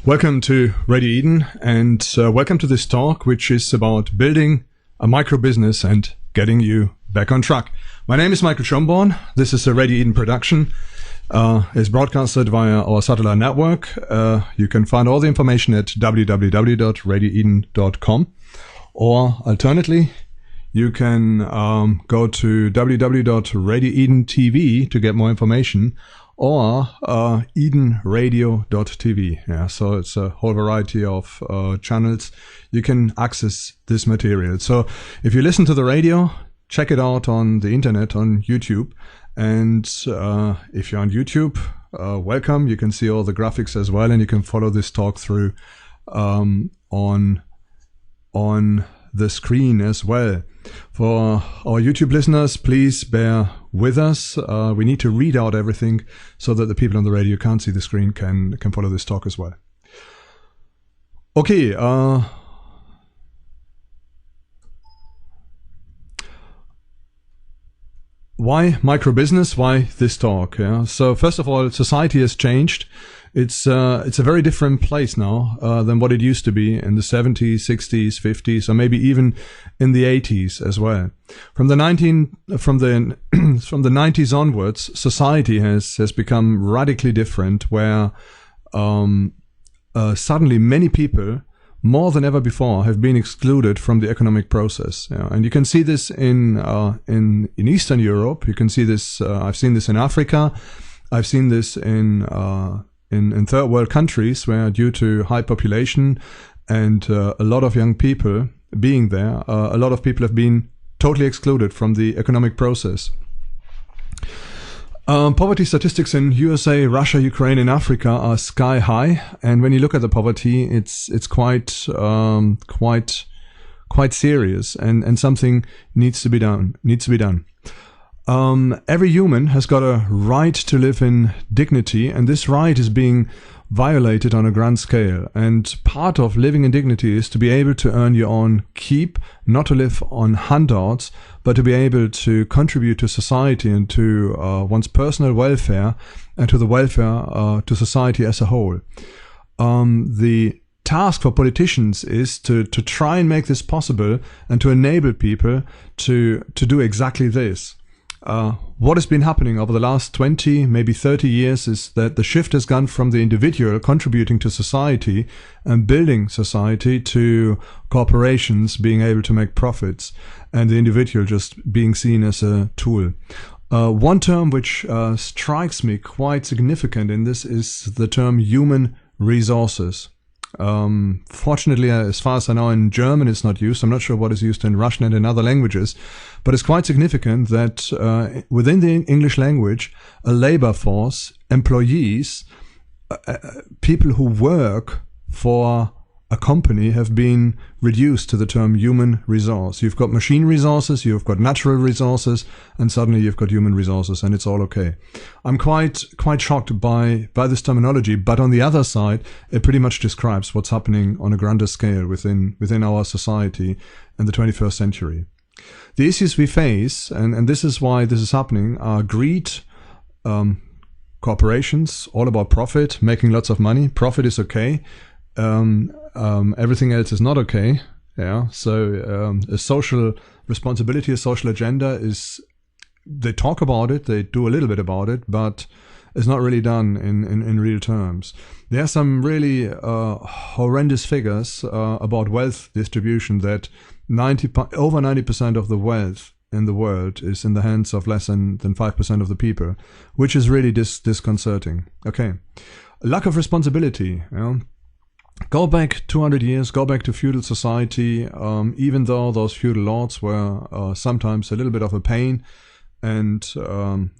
Welcome to Radio Eden, and welcome to this talk, which is about building a micro business and getting you back on track. My name is Michael Schomborn. This is a Radio Eden production. It's broadcasted via our satellite network. You can find all the information at www.radioeden.com, or alternately, you can go to www.radioeden.tv to get more information, or edenradio.tv. Yeah, so it's a whole variety of channels you can access this material. So if you listen to the radio, check it out on the internet, on YouTube. And if you're on YouTube, welcome. You can see all the graphics as well, and you can follow this talk through on the screen as well. For our YouTube listeners, please bear with us. We need to read out everything so that the people on the radio can't see the screen can follow this talk as well. Okay. Why micro business? Why this talk? Yeah. So first of all, society has changed. It's a very different place now than what it used to be in the 70s, 60s, 50s, or maybe even in the 80s as well. From the 90s onwards, society has become radically different, where suddenly many people, more than ever before, have been excluded from the economic process. Yeah. And you can see this in Eastern Europe. You can see this. I've seen this in Africa. I've seen this in third world countries, where due to high population and a lot of young people being there, a lot of people have been totally excluded from the economic process. Poverty statistics in USA, Russia, Ukraine, and Africa are sky high, and when you look at the poverty, it's quite serious, and something needs to be done. Every human has got a right to live in dignity, and this right is being violated on a grand scale. And part of living in dignity is to be able to earn your own keep, not to live on handouts, but to be able to contribute to society and to one's personal welfare and to the welfare to society as a whole. The task for politicians is to try and make this possible and to enable people to do exactly this. What has been happening over the last 20, maybe 30 years is that the shift has gone from the individual contributing to society and building society to corporations being able to make profits, and the individual just being seen as a tool. One term which strikes me quite significant in this is the term human resources. Fortunately, as far as I know, in German it's not used. I'm not sure what is used in Russian and in other languages, but it's quite significant that within the English language, a labor force, employees, people who work for a company have been reduced to the term human resource. You've got machine resources, you've got natural resources, and suddenly you've got human resources, and it's all okay. I'm quite shocked by this terminology, but on the other side, it pretty much describes what's happening on a grander scale within our society in the 21st century. The issues we face, and this is why this is happening, are greed, corporations, all about profit, making lots of money. Profit is okay. Everything else is not okay. Yeah. So a social responsibility, a social agenda is, they talk about it, they do a little bit about it, but it's not really done in real terms. There are some really horrendous figures about wealth distribution, that over 90% of the wealth in the world is in the hands of less than 5% of the people, which is really disconcerting. Okay. Lack of responsibility. You know? Go back 200 years, go back to feudal society, even though those feudal lords were sometimes a little bit of a pain and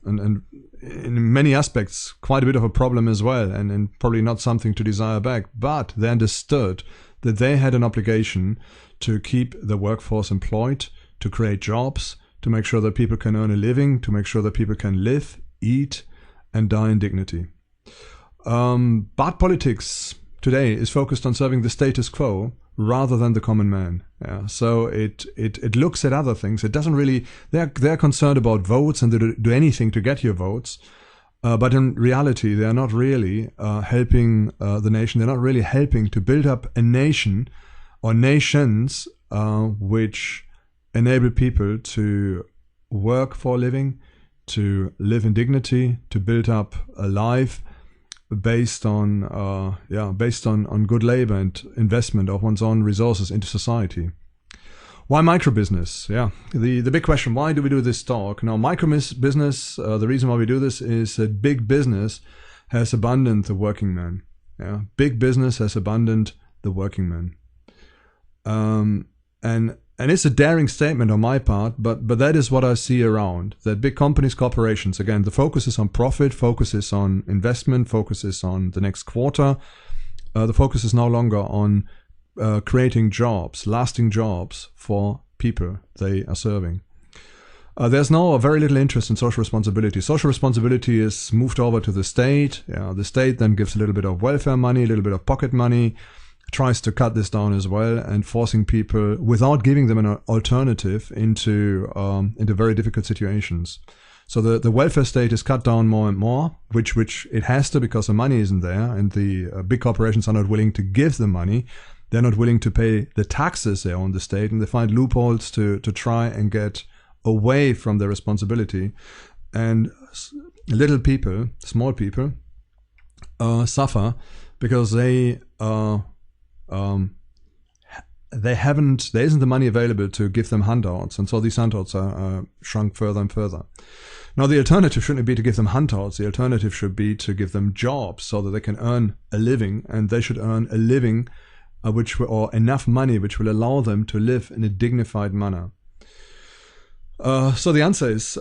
in many aspects quite a bit of a problem as well, and probably not something to desire back, but they understood that they had an obligation to keep the workforce employed, to create jobs, to make sure that people can earn a living, to make sure that people can live, eat, and die in dignity. But politics today is focused on serving the status quo rather than the common man. Yeah. So it looks at other things. It doesn't really. They're concerned about votes, and they do anything to get your votes. But in reality, they are not really helping the nation. They're not really helping to build up a nation or nations which enable people to work for a living, to live in dignity, to build up a life based on good labor and investment of one's own resources into society. Why micro business? Yeah, the big question. Why do we do this talk? Now, micro business. The reason why we do this is that big business has abandoned the working man. Yeah, big business has abandoned the working man. And it's a daring statement on my part, but that is what I see around. That big companies, corporations, again, the focus is on profit, focus is on investment, focus is on the next quarter. The focus is no longer on creating jobs, lasting jobs for people they are serving. There's now very little interest in social responsibility. Social responsibility is moved over to the state. The state then gives a little bit of welfare money, a little bit of pocket money, tries to cut this down as well, and forcing people, without giving them an alternative, into very difficult situations. So the welfare state is cut down more and more, which it has to, because the money isn't there, and the big corporations are not willing to give the money. They're not willing to pay the taxes they owe on the state, and they find loopholes to try and get away from their responsibility. And little people, small people, suffer because there isn't the money available to give them handouts, and so these handouts are shrunk further and further. Now, the alternative shouldn't be to give them handouts. The alternative should be to give them jobs so that they can earn a living, and they should earn a living or enough money which will allow them to live in a dignified manner. So the answer is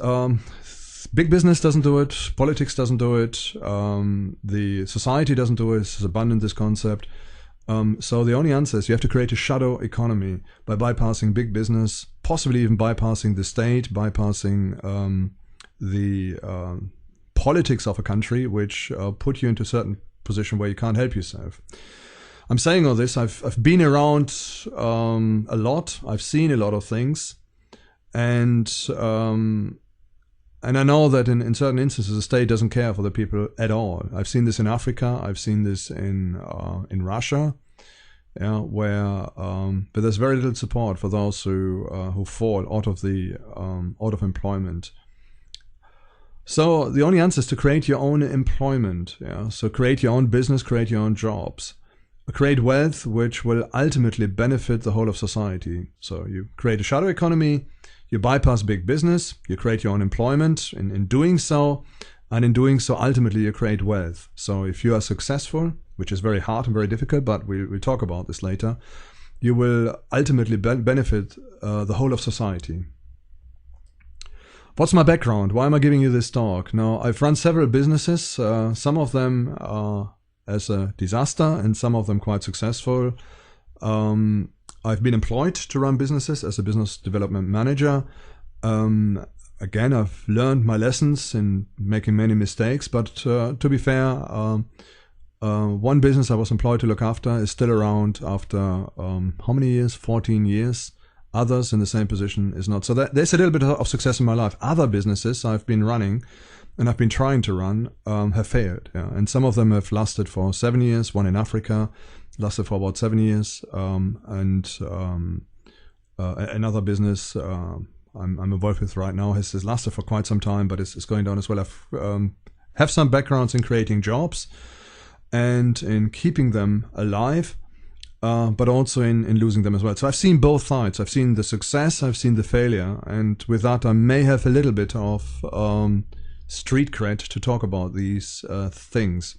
big business doesn't do it, politics doesn't do it, the society doesn't do it, it's abandoned this concept. So the only answer is you have to create a shadow economy by bypassing big business, possibly even bypassing the state, bypassing the politics of a country, which put you into a certain position where you can't help yourself. I'm saying all this, I've been around a lot, I've seen a lot of things, and I know that in certain instances the state doesn't care for the people at all. I've seen this in Africa, I've seen this in Russia, where but there's very little support for those who fall out of employment. So the only answer is to create your own employment. So create your own business, create your own jobs. Create wealth which will ultimately benefit the whole of society. So you create a shadow economy, you bypass big business, you create your own employment in doing so, and in doing so ultimately you create wealth. So if you are successful, which is very hard and very difficult, but we'll talk about this later, you will ultimately benefit the whole of society. What's my background? Why am I giving you this talk? Now, I've run several businesses, some of them as a disaster and some of them quite successful. I've been employed to run businesses as a business development manager. Again, I've learned my lessons in making many mistakes, but to be fair, one business I was employed to look after is still around after how many years? 14 years. Others in the same position is not. So there's a little bit of success in my life. Other businesses I've been running and I've been trying to run have failed. And some of them have lasted for 7 years. One in Africa lasted for about 7 years. And another business I'm involved with right now has lasted for quite some time, but it's going down as well. I have some backgrounds in creating jobs and in keeping them alive, but also in losing them as well. So I've seen both sides. I've seen the success, I've seen the failure, and with that I may have a little bit of street cred to talk about these things.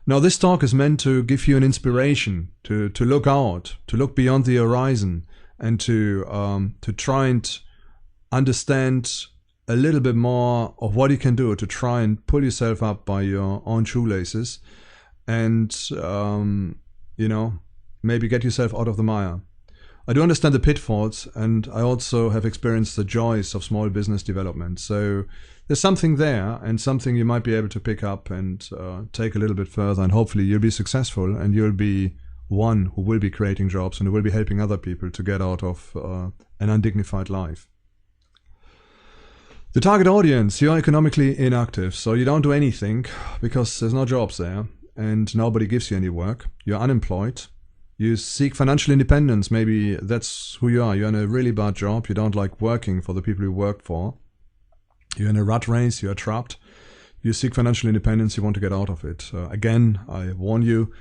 Now, this talk is meant to give you an inspiration to look out, to look beyond the horizon, and to try and understand a little bit more of what you can do to try and pull yourself up by your own shoelaces, and maybe get yourself out of the mire. I do understand the pitfalls, and I also have experienced the joys of small business development. So there's something there, and something you might be able to pick up and take a little bit further, and hopefully you'll be successful, and you'll be one who will be creating jobs and who will be helping other people to get out of an undignified life. The target audience, you're economically inactive, so you don't do anything because there's no jobs there and nobody gives you any work. You're unemployed. You seek financial independence. Maybe that's who you are. You're in a really bad job. You don't like working for the people you work for. You're in a rat race. You're trapped. You seek financial independence. You want to get out of it. Again, I warn you,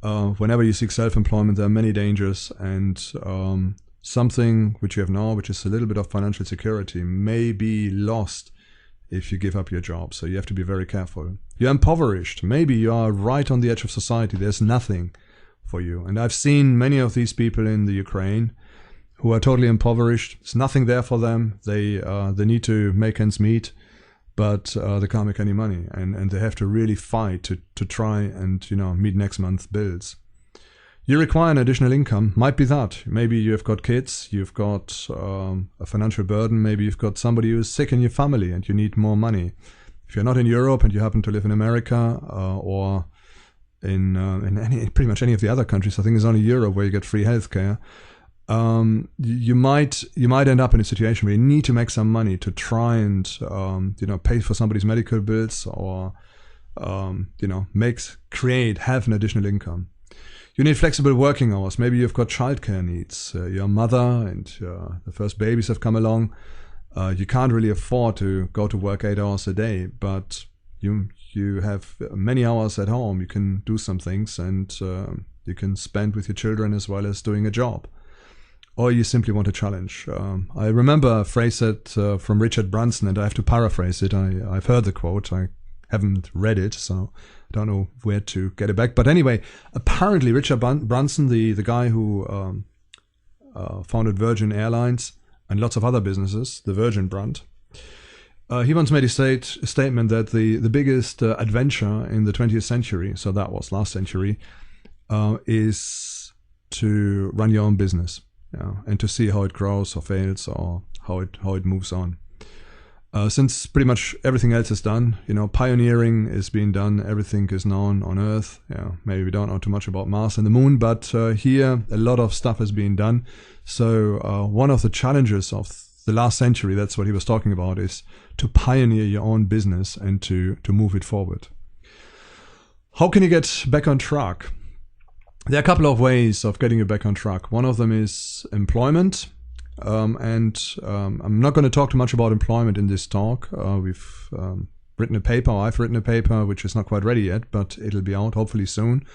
whenever you seek self-employment, there are many dangers, and something which you have now, which is a little bit of financial security, may be lost if you give up your job. So you have to be very careful. You're impoverished. Maybe you are right on the edge of society. There's nothing for you. And I've seen many of these people in the Ukraine who are totally impoverished. There's nothing there for them. They need to make ends meet, but they can't make any money. And they have to really fight to try and, meet next month's bills. You require an additional income. Might be that. Maybe you've got kids, you've got a financial burden, maybe you've got somebody who's sick in your family and you need more money. If you're not in Europe and you happen to live in America or in pretty much any of the other countries, I think it's only Europe where you get free healthcare. You might end up in a situation where you need to make some money to try and pay for somebody's medical bills or have an additional income. You need flexible working hours. Maybe you've got childcare needs. You're a mother and the first babies have come along. You can't really afford to go to work 8 hours a day, but you have many hours at home. You can do some things and you can spend with your children as well as doing a job. Or you simply want a challenge. I remember a phrase from Richard Branson, and I have to paraphrase it. I've heard the quote. I haven't read it, so I don't know where to get it back. But anyway, apparently Richard Branson, the guy who founded Virgin Airlines and lots of other businesses, the Virgin brand, he once made a statement that the biggest adventure in the 20th century, so that was last century, is to run your own business, and to see how it grows or fails or how it moves on. Since pretty much everything else is done, pioneering is being done, everything is known on Earth. Maybe we don't know too much about Mars and the Moon, but here a lot of stuff is being done. So one of the challenges of the last century, that's what he was talking about, is to pioneer your own business and to move it forward. How can you get back on track? There are a couple of ways of getting you back on track. One of them is employment. I'm not going to talk too much about employment in this talk. I've written a paper, which is not quite ready yet, but it'll be out hopefully soon.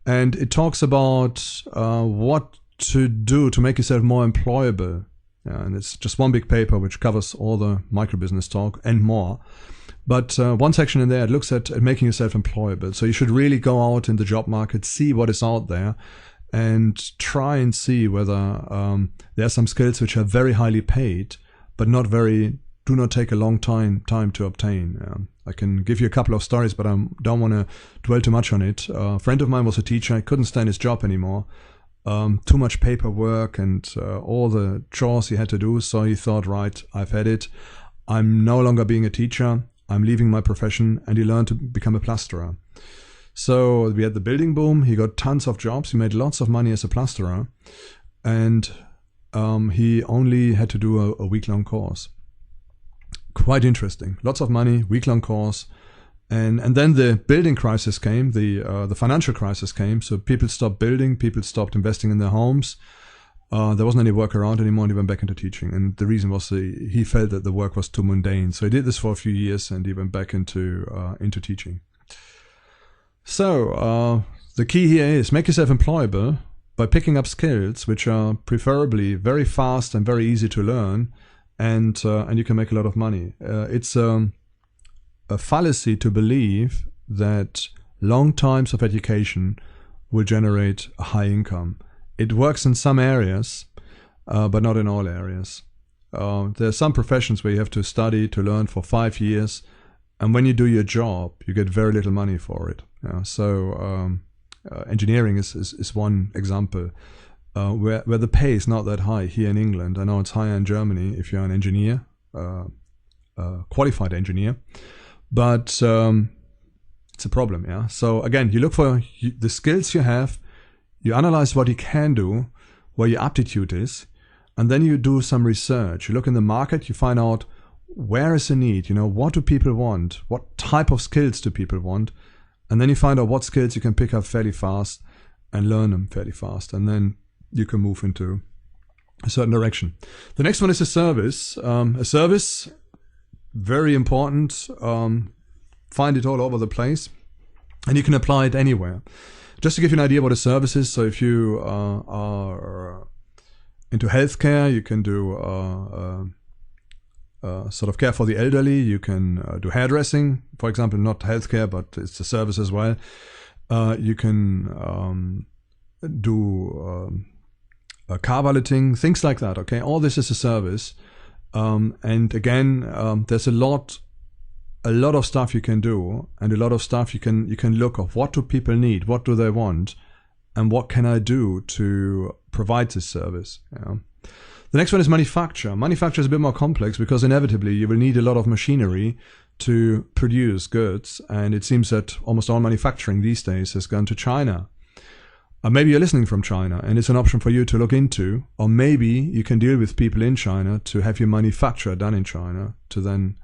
And it talks about what to do to make yourself more employable. And it's just one big paper which covers all the microbusiness talk and more. But one section in there, it looks at making yourself employable. So you should really go out in the job market, see what is out there, and try and see whether there are some skills which are very highly paid, but do not take a long time to obtain. I can give you a couple of stories, but I don't want to dwell too much on it. A friend of mine was a teacher. He couldn't stand his job anymore. Too much paperwork and all the chores he had to do. So he thought, right, I've had it. I'm no longer being a teacher. I'm leaving my profession. And he learned to become a plasterer. So we had the building boom. He got tons of jobs. He made lots of money as a plasterer. And he only had to do a week-long course. Quite interesting. Lots of money, week-long course. And then the building crisis came, the financial crisis came. So people stopped building. People stopped investing in their homes. There wasn't any work around anymore, and he went back into teaching. And the reason was he felt that the work was too mundane. So he did this for a few years, and he went back into teaching. So the key here is make yourself employable by picking up skills which are preferably very fast and very easy to learn, and you can make a lot of money. It's a fallacy to believe that long times of education will generate a high income. It works in some areas, but not in all areas. There are some professions where you have to study to learn for 5 years, and when you do your job, you get very little money for it. Engineering is one example where the pay is not that high here in England. I know it's higher in Germany if you're an engineer, qualified engineer, but it's a problem. Yeah. So again, you look for the skills you have, you analyze what you can do, where your aptitude is, and then you do some research. You look in the market, you find out where is the need? What do people want? What type of skills do people want? And then you find out what skills you can pick up fairly fast and learn them fairly fast. And then you can move into a certain direction. The next one is a service. A service, very important. Find it all over the place. And you can apply it anywhere. Just to give you an idea what a service is, so if you are into healthcare, you can do sort of care for the elderly. You can do hairdressing, for example, not healthcare, but it's a service as well. You can do car valeting, things like that. Okay, all this is a service, and again, there's a lot of stuff you can do, and a lot of stuff you can look at. What do people need? What do they want? And what can I do to provide this service? The next one is manufacture. Manufacture is a bit more complex because inevitably you will need a lot of machinery to produce goods, and it seems that almost all manufacturing these days has gone to China. Maybe you're listening from China and it's an option for you to look into, or maybe you can deal with people in China to have your manufacture done in China to then,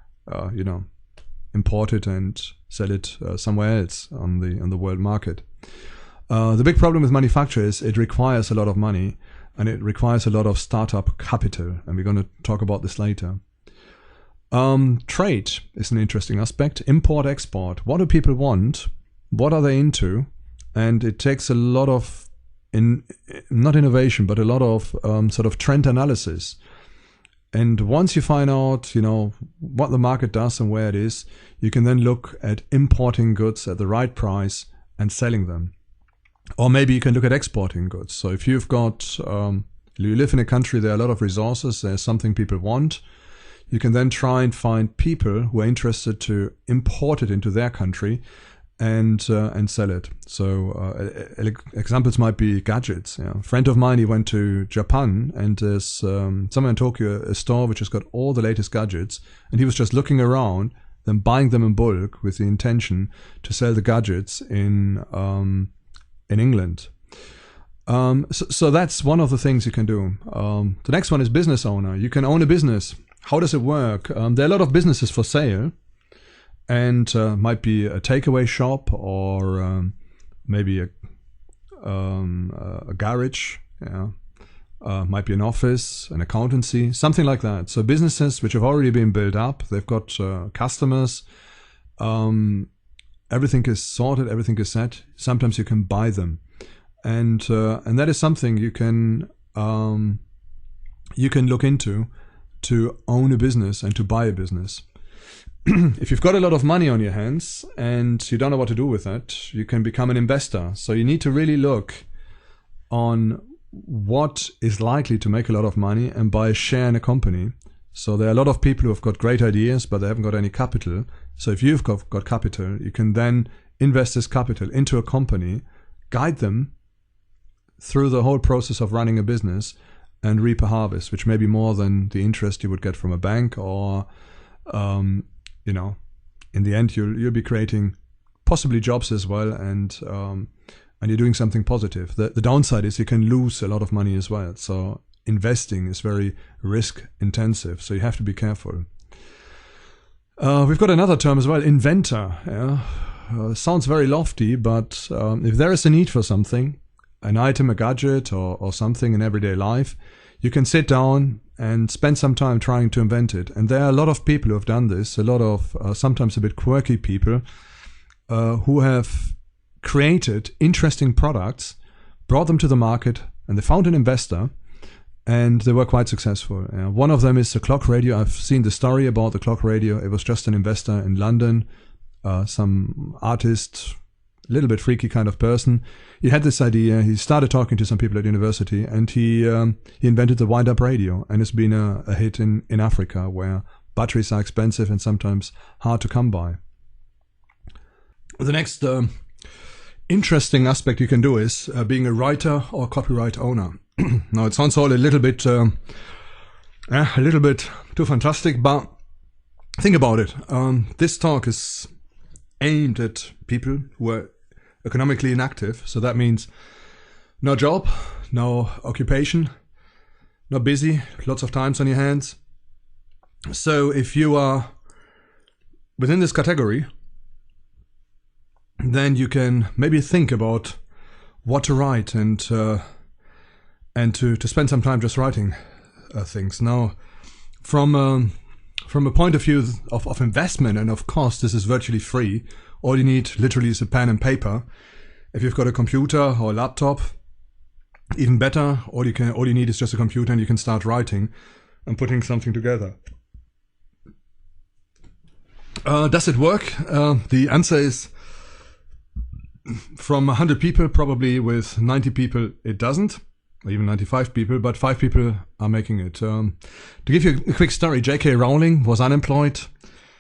import it and sell it somewhere else on the world market. The big problem with manufacture is it requires a lot of money and it requires a lot of startup capital, and we're going to talk about this later. Trade is an interesting aspect. Import, export. What do people want? What are they into? And it takes a lot of, not innovation, but a lot of sort of trend analysis. And once you find out, what the market does and where it is, you can then look at importing goods at the right price and selling them. Or maybe you can look at exporting goods. So if you've got, you live in a country, there are a lot of resources, there's something people want, you can then try and find people who are interested to import it into their country and sell it. So examples might be gadgets. A friend of mine, he went to Japan, and there's somewhere in Tokyo a store which has got all the latest gadgets, and he was just looking around, then buying them in bulk with the intention to sell the gadgets in England. So that's one of the things you can do. The next one is business owner. You can own a business. How does it work? There are a lot of businesses for sale. And might be a takeaway shop, or maybe a garage. Might be an office, an accountancy, something like that. So businesses which have already been built up, they've got customers. Everything is sorted, everything is set. Sometimes you can buy them, and that is something you can look into to own a business and to buy a business. If you've got a lot of money on your hands and you don't know what to do with it, you can become an investor. So you need to really look on what is likely to make a lot of money and buy a share in a company. So there are a lot of people who have got great ideas, but they haven't got any capital. So if you've got capital, you can then invest this capital into a company, guide them through the whole process of running a business, and reap a harvest, which may be more than the interest you would get from a bank, or in the end, you'll be creating possibly jobs as well, and you're doing something positive. The downside is you can lose a lot of money as well. So investing is very risk intensive, so you have to be careful. We've got another term as well, inventor. Sounds very lofty, but if there is a need for something, an item, a gadget, or something in everyday life, you can sit down and spend some time trying to invent it. And there are a lot of people who have done this, a lot of sometimes a bit quirky people who have created interesting products, brought them to the market, and they found an investor, and they were quite successful. One of them is the clock radio. I've seen the story about the clock radio. It was just an investor in London, some artist, a little bit freaky kind of person. He had this idea. He started talking to some people at university, and he invented the wind-up radio, and it's been a hit in Africa, where batteries are expensive and sometimes hard to come by. The next interesting aspect you can do is being a writer or copyright owner. Now, it sounds all a little bit too fantastic, but think about it. This talk is aimed at people who are economically inactive. So that means no job, no occupation, not busy, lots of times on your hands. So if you are within this category, then you can maybe think about what to write and to spend some time just writing things. Now, from a point of view of investment and of cost, this is virtually free. All you need literally is a pen and paper. If you've got a computer or a laptop, even better. All you need is just a computer, and you can start writing and putting something together. Does it work? The answer is, from 100 people, probably with 90 people it doesn't, or even 95 people, but 5 people are making it. To give you a quick story, J.K. Rowling was unemployed.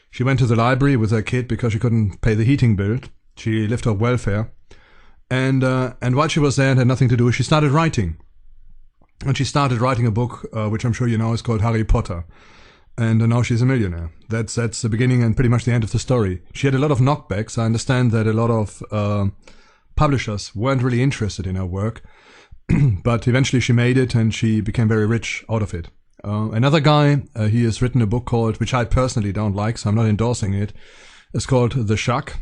She went to the library with her kid because she couldn't pay the heating bill. She lived off welfare. And while she was there and had nothing to do, she started writing. And she started writing a book, which I'm sure you know is called Harry Potter. And now she's a millionaire. That's the beginning and pretty much the end of the story. She had a lot of knockbacks. I understand that a lot of publishers weren't really interested in her work. But eventually she made it, and she became very rich out of it. Another guy, he has written a book called, which I personally don't like, so I'm not endorsing it. It's called The Shack.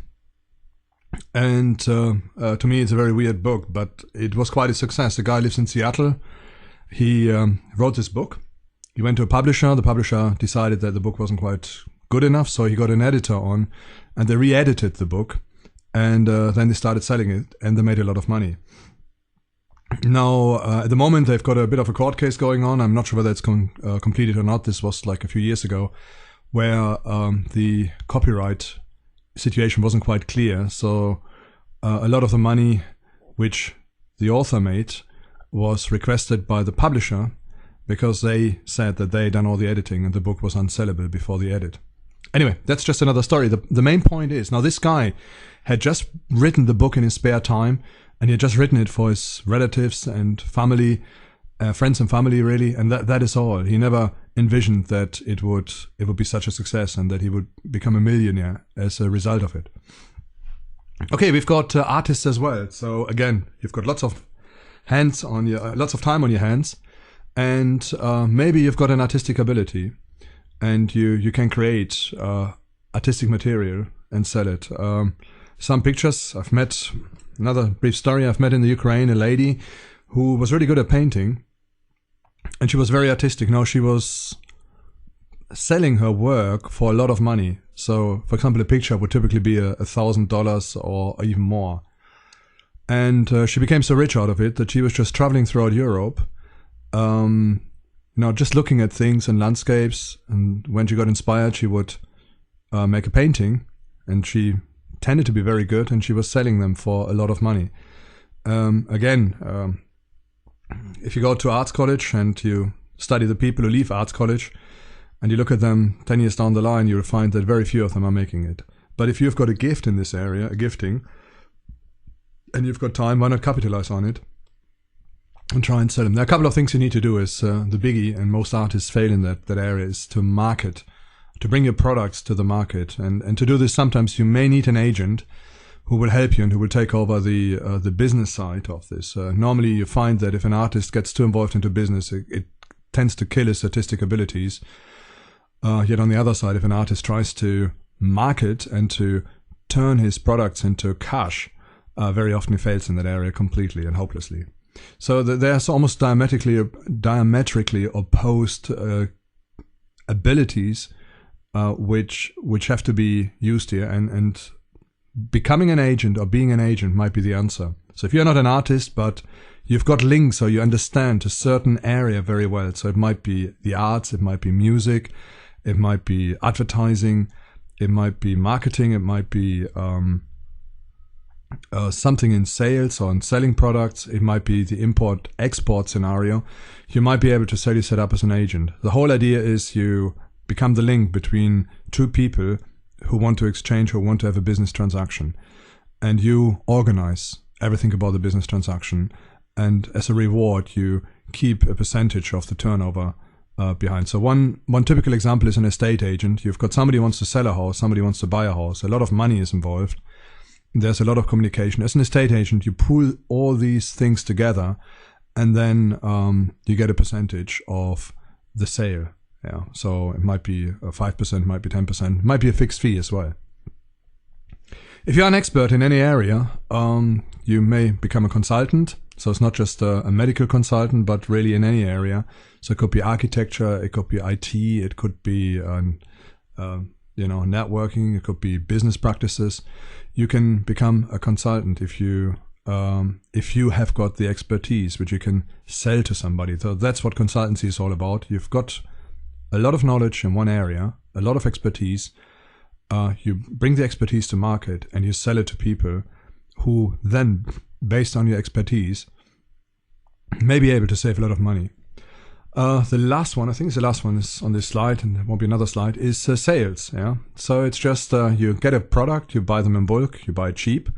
And to me, it's a very weird book, but it was quite a success. The guy lives in Seattle. He wrote this book. He went to a publisher. The publisher decided that the book wasn't quite good enough, so he got an editor on, and they re-edited the book. And then they started selling it, and they made a lot of money. Now, at the moment, they've got a bit of a court case going on. I'm not sure whether it's completed or not. This was like a few years ago, where the copyright situation wasn't quite clear. So a lot of the money which the author made was requested by the publisher, because they said that they had done all the editing and the book was unsellable before the edit. Anyway, that's just another story. The main point is, now this guy had just written the book in his spare time, and he had just written it for his relatives and family, friends and family really, and that is all. He never envisioned that it would be such a success and that he would become a millionaire as a result of it. Okay, we've got artists as well. So again, you've got lots of time on your hands, and maybe you've got an artistic ability, and you can create artistic material and sell it. Some pictures I've met. Another brief story, I've met in the Ukraine a lady who was really good at painting, and she was very artistic. Now she was selling her work for a lot of money. So, for example, a picture would typically be $1,000 or even more. And she became so rich out of it that she was just traveling throughout Europe, just looking at things and landscapes. And when she got inspired, she would make a painting, and she tended to be very good, and she was selling them for a lot of money. If you go to arts college and you study the people who leave arts college, and you look at them 10 years down the line, you'll find that very few of them are making it. But if you've got a gift in this area, a gifting, and you've got time, why not capitalize on it and try and sell them? There are a couple of things you need to do. Is the biggie, and most artists fail in that area, is to market, to bring your products to the market. And to do this, sometimes you may need an agent who will help you and who will take over the business side of this. Normally you find that if an artist gets too involved into business, it tends to kill his artistic abilities. Yet on the other side, if an artist tries to market and to turn his products into cash, very often he fails in that area completely and hopelessly. So there's almost diametrically opposed abilities which have to be used here, and becoming an agent or being an agent might be the answer. So if you're not an artist, but you've got links or you understand a certain area very well, so it might be the arts, it might be music, it might be advertising, it might be marketing, it might be something in sales or in selling products, it might be the import-export scenario, you might be able to set up as an agent. The whole idea is you become the link between two people who want to exchange, who want to have a business transaction, and you organize everything about the business transaction, and as a reward you keep a percentage of the turnover behind. So one typical example is an estate agent. You've got somebody who wants to sell a house, somebody wants to buy a house, a lot of money is involved, there's a lot of communication. As an estate agent, you pull all these things together, and then you get a percentage of the sale. Yeah, so it might be 5%, might be 10%, might be a fixed fee as well. If you're an expert in any area, you may become a consultant. So it's not just a medical consultant, but really in any area. So it could be architecture, it could be IT, it could be networking, it could be business practices. You can become a consultant if you have got the expertise which you can sell to somebody. So that's what consultancy is all about. You've got a lot of knowledge in one area, a lot of expertise. You bring the expertise to market and you sell it to people who then, based on your expertise, may be able to save a lot of money. The last one, I think the last one is on this slide, and there won't be another slide, is sales. Yeah, so it's just you get a product, you buy them in bulk, you buy it cheap,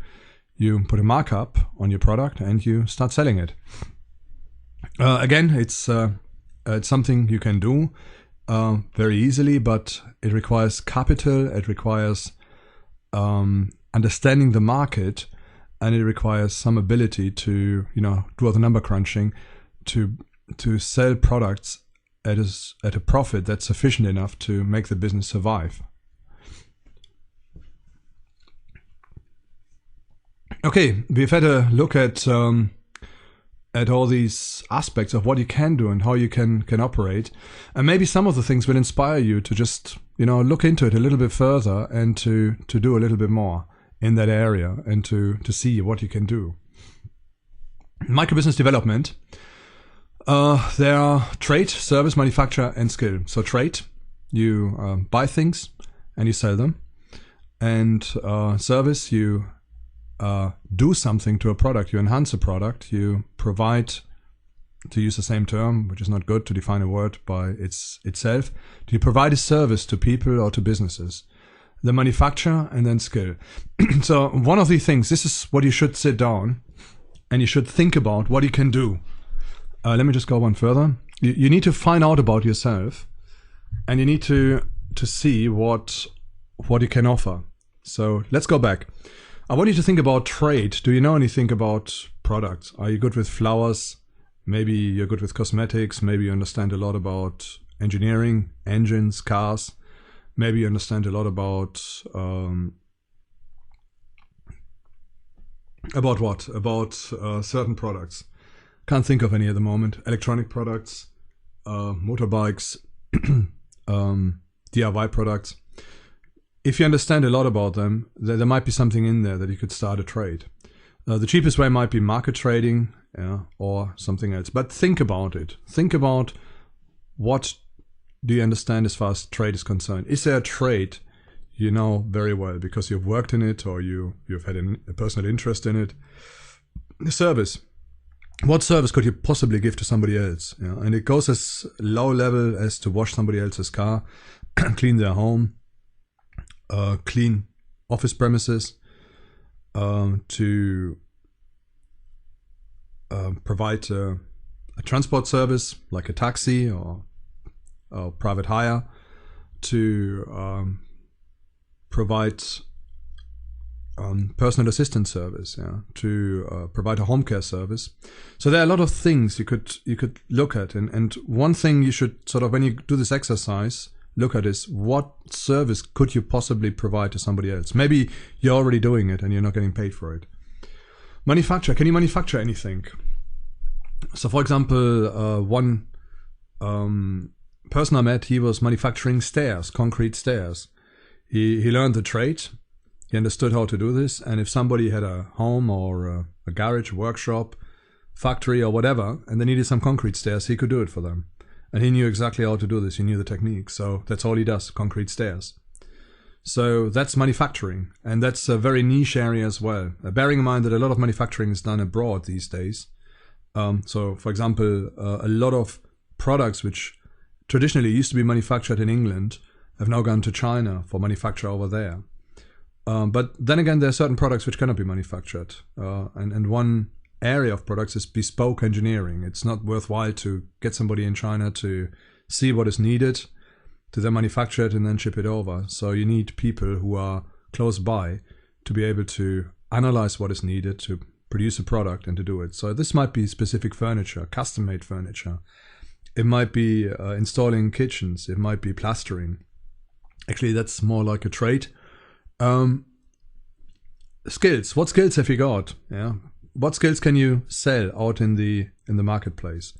you put a markup on your product, and you start selling it. Again, it's something you can do very easily, but it requires capital, it requires understanding the market, and it requires some ability to do all the number crunching to sell products at a profit that's sufficient enough to make the business survive. Okay, we've had a look at all these aspects of what you can do and how you can operate, and maybe some of the things will inspire you to just look into it a little bit further and to do a little bit more in that area and to see what you can do. Microbusiness development. There are trade, service, manufacture, and skill. So trade, you buy things and you sell them, and service, you do something to a product, you enhance a product, you provide, to use the same term, which is not good to define a word by itself, you provide a service to people or to businesses. The manufacture, and then skill. So one of the things, this is what you should sit down and you should think about what you can do. Let me just go one further. You need to find out about yourself, and you need to see what you can offer. So let's go back. I want you to think about trade. Do you know anything about products? Are you good with flowers? Maybe you're good with cosmetics. Maybe you understand a lot about engineering, engines, cars. Maybe you understand a lot about what? About certain products. Can't think of any at the moment. Electronic products, motorbikes, DIY products. If you understand a lot about them, there might be something in there that you could start a trade. The cheapest way might be market trading, or something else. But think about it. Think about what do you understand as far as trade is concerned. Is there a trade you know very well because you've worked in it or you've had a personal interest in it? The service. What service could you possibly give to somebody else? And it goes as low level as to wash somebody else's car, clean their home, clean office premises, to provide a transport service like a taxi or private hire, to provide personal assistance service, to provide a home care service. So there are a lot of things you could look at, and one thing you should sort of, when you do this exercise, look at is what service could you possibly provide to somebody else. Maybe you're already doing it and you're not getting paid for it. Manufacture. Can you manufacture anything? So for example, one person I met, he was manufacturing stairs, concrete stairs. He learned the trade. He understood how to do this, and if somebody had a home or a garage, workshop, factory or whatever, and they needed some concrete stairs, he could do it for them. And he knew exactly how to do this. He knew the technique. So that's all he does, concrete stairs. So that's manufacturing, and that's a very niche area as well. Bearing in mind that a lot of manufacturing is done abroad these days. So for example, a lot of products which traditionally used to be manufactured in England have now gone to China for manufacture over there. But then again, there are certain products which cannot be manufactured. And one area of products is bespoke engineering. It's not worthwhile to get somebody in China to see what is needed, to then manufacture it and then ship it over. So you need people who are close by to be able to analyze what is needed, to produce a product and to do it. So this might be specific furniture, custom-made furniture. It might be installing kitchens. It might be plastering. Actually, that's more like a trade. Skills. What skills have you got? Yeah. What skills can you sell out in the marketplace?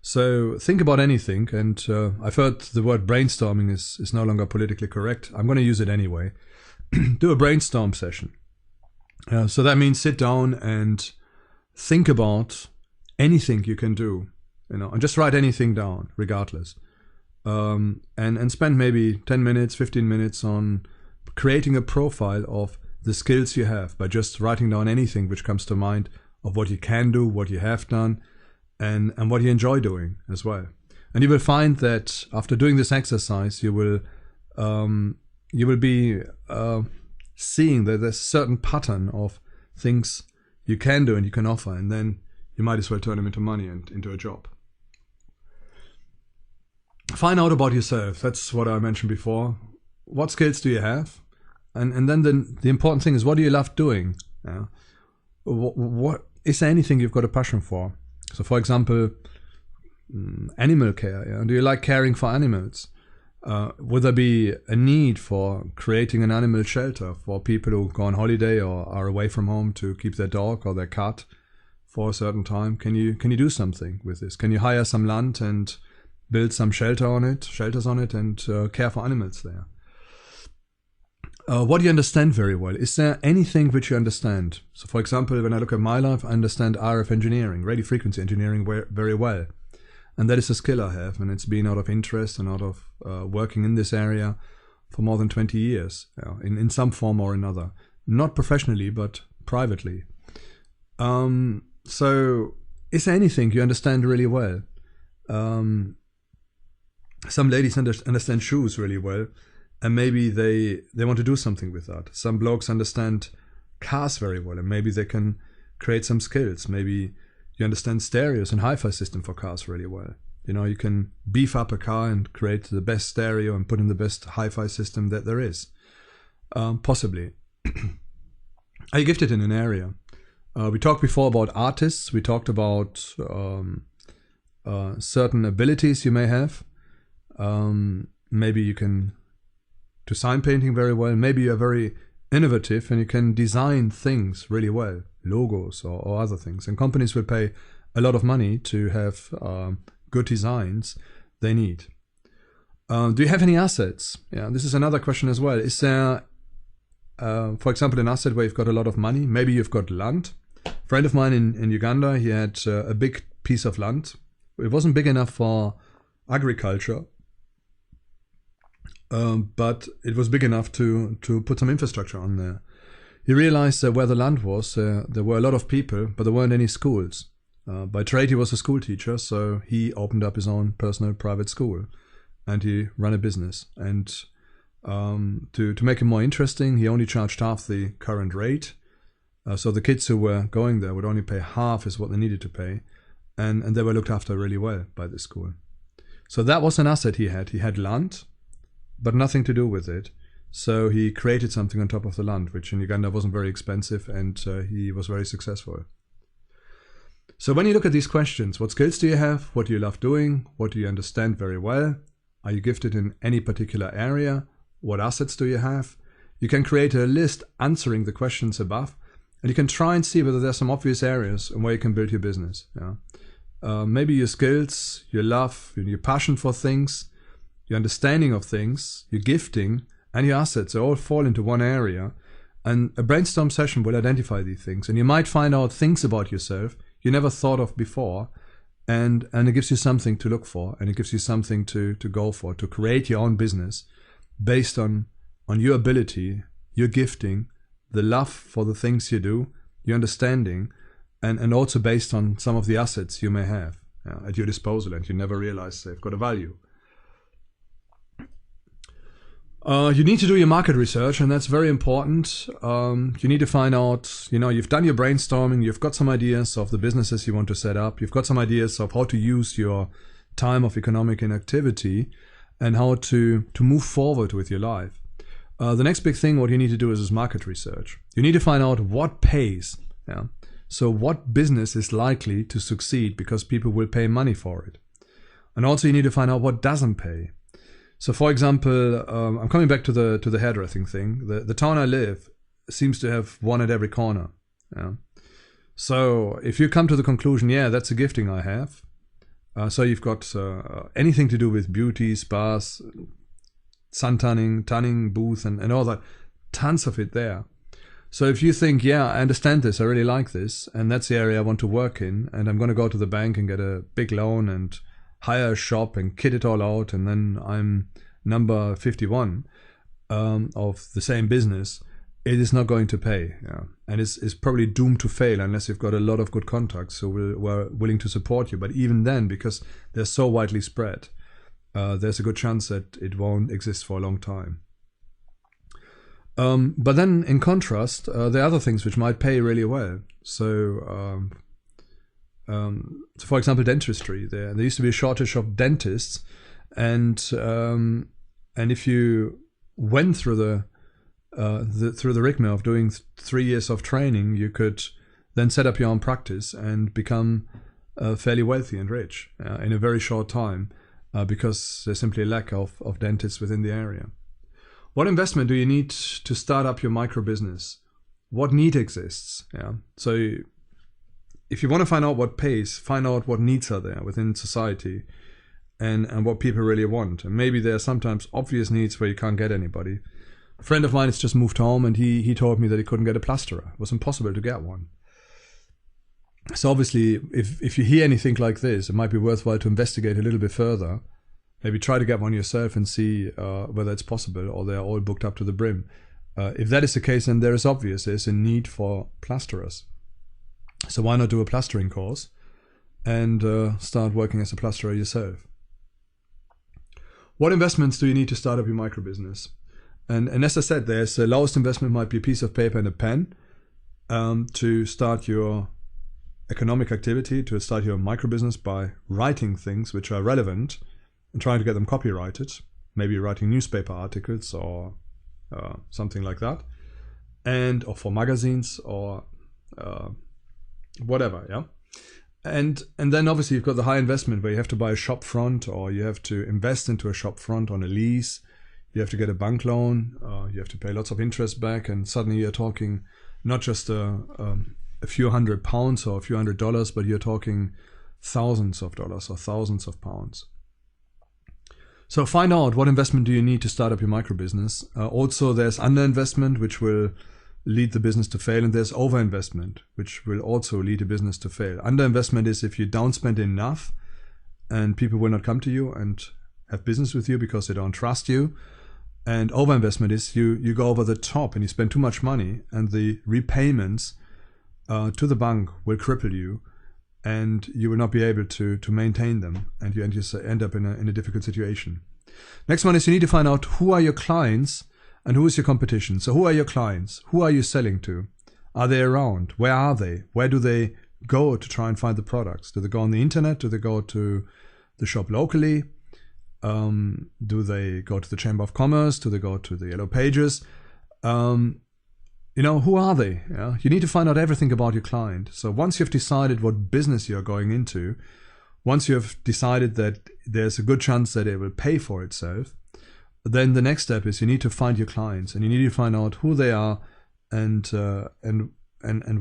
So think about anything. And I've heard the word brainstorming is no longer politically correct. I'm going to use it anyway. Do a brainstorm session. So that means sit down and think about anything you can do, and just write anything down, regardless. And spend maybe 10 minutes, 15 minutes on creating a profile of the skills you have by just writing down anything which comes to mind of what you can do, what you have done, and what you enjoy doing as well. And you will find that after doing this exercise, you will be seeing that there's a certain pattern of things you can do and you can offer, and then you might as well turn them into money and into a job. Find out about yourself. That's what I mentioned before. What skills do you have? And then the important thing is, what do you love doing? Yeah. What is there anything you've got a passion for? So, for example, animal care. Yeah? Do you like caring for animals? Would there be a need for creating an animal shelter for people who go on holiday or are away from home to keep their dog or their cat for a certain time? Can you do something with this? Can you hire some land and build some shelters on it, and care for animals there? What do you understand very well? Is there anything which you understand? So, for example, when I look at my life, I understand RF engineering, radio frequency engineering, very well. And that is a skill I have, and it's been out of interest and out of working in this area for more than 20 years, in some form or another. Not professionally, but privately. So, is there anything you understand really well? Some ladies understand shoes really well, and maybe they want to do something with that. Some blokes understand cars very well, and maybe they can create some skills. Maybe you understand stereos and hi-fi system for cars really well. You can beef up a car and create the best stereo and put in the best hi-fi system that there is. Possibly. Are you gifted in an area? We talked before about artists. We talked about certain abilities you may have. Maybe you can do sign painting very well. Maybe you're very innovative and you can design things really well, logos or other things. And companies will pay a lot of money to have good designs they need. Do you have any assets? Yeah, this is another question as well. Is there, for example, an asset where you've got a lot of money? Maybe you've got land. A friend of mine in Uganda, he had a big piece of land. It wasn't big enough for agriculture, but it was big enough to put some infrastructure on there. He realized that where the land was, there were a lot of people, but there weren't any schools. By trade, he was a school teacher, so he opened up his own personal private school, and he ran a business. And to make it more interesting, he only charged half the current rate. So the kids who were going there would only pay half as what they needed to pay, and they were looked after really well by the school. So that was an asset he had. He had land, but nothing to do with it. So he created something on top of the land, which in Uganda wasn't very expensive, and he was very successful. So when you look at these questions, what skills do you have? What do you love doing? What do you understand very well? Are you gifted in any particular area? What assets do you have? You can create a list answering the questions above, and you can try and see whether there's some obvious areas where you can build your business. Maybe your skills, your love, your passion for things, your understanding of things, your gifting, and your assets all fall into one area. And a brainstorm session will identify these things. And you might find out things about yourself you never thought of before. And it gives you something to look for. And it gives you something to go for, to create your own business based on your ability, your gifting, the love for the things you do, your understanding, and also based on some of the assets you may have at your disposal and you never realize they've got a value. You need to do your market research, and that's very important. You need to find out, you've done your brainstorming, you've got some ideas of the businesses you want to set up, you've got some ideas of how to use your time of economic inactivity and how to move forward with your life. The next big thing, what you need to do is market research. You need to find out what pays. So what business is likely to succeed because people will pay money for it. And also you need to find out what doesn't pay. So for example, I'm coming back to the hairdressing thing. The town I live seems to have one at every corner. Yeah. So if you come to the conclusion, yeah, that's a gifting I have. So you've got anything to do with beauty, spas, sun tanning booth and all that, tons of it there. So if you think, yeah, I understand this, I really like this, and that's the area I want to work in, and I'm going to go to the bank and get a big loan and hire a shop and kit it all out, and then I'm number 51 of the same business, it is not going to pay. Yeah. And it's probably doomed to fail unless you've got a lot of good contacts who are willing to support you. But even then, because they're so widely spread, there's a good chance that it won't exist for a long time. But then, in contrast, there are other things which might pay really well. So for example, dentistry. There used to be a shortage of dentists, and if you went through the rigmarole of doing 3 years of training, you could then set up your own practice and become fairly wealthy and rich in a very short time, because there's simply a lack of dentists within the area. What investment do you need to start up your micro business? What need exists? Yeah. So if you want to find out what pays, find out what needs are there within society and what people really want. And maybe there are sometimes obvious needs where you can't get anybody. A friend of mine has just moved home, and he told me that he couldn't get a plasterer. It was impossible to get one. So obviously, if you hear anything like this, it might be worthwhile to investigate a little bit further. Maybe try to get one yourself and see whether it's possible, or they're all booked up to the brim. If that is the case, then there's a need for plasterers. So why not do a plastering course and start working as a plasterer yourself? What investments do you need to start up your micro business? And as I said, there's the lowest investment might be a piece of paper and a pen to start your economic activity, to start your micro business by writing things which are relevant and trying to get them copyrighted, maybe writing newspaper articles or something like that, or for magazines or whatever, yeah. And then obviously you've got the high investment where you have to buy a shop front, or you have to invest into a shop front on a lease. You have to get a bank loan. You have to pay lots of interest back, and suddenly you're talking not just a few £100 or a few $100, but you're talking thousands of dollars or thousands of pounds. So find out what investment do you need to start up your micro business. Also, there's underinvestment, which will lead the business to fail, and there's overinvestment, which will also lead a business to fail. Underinvestment is if you don't spend enough, and people will not come to you and have business with you because they don't trust you. And overinvestment is you go over the top and you spend too much money, and the repayments to the bank will cripple you, and you will not be able to maintain them, and you end up in a difficult situation. Next one is you need to find out who are your clients and who is your competition. So who are your clients? Who are you selling to? Are they around? Where are they? Where do they go to try and find the products? Do they go on the internet? Do they go to the shop locally? Do they go to the Chamber of Commerce? Do they go to the Yellow Pages? Who are they? Yeah? You need to find out everything about your client. So once you've decided what business you're going into, once you've decided that there's a good chance that it will pay for itself, then the next step is you need to find your clients, and you need to find out who they are and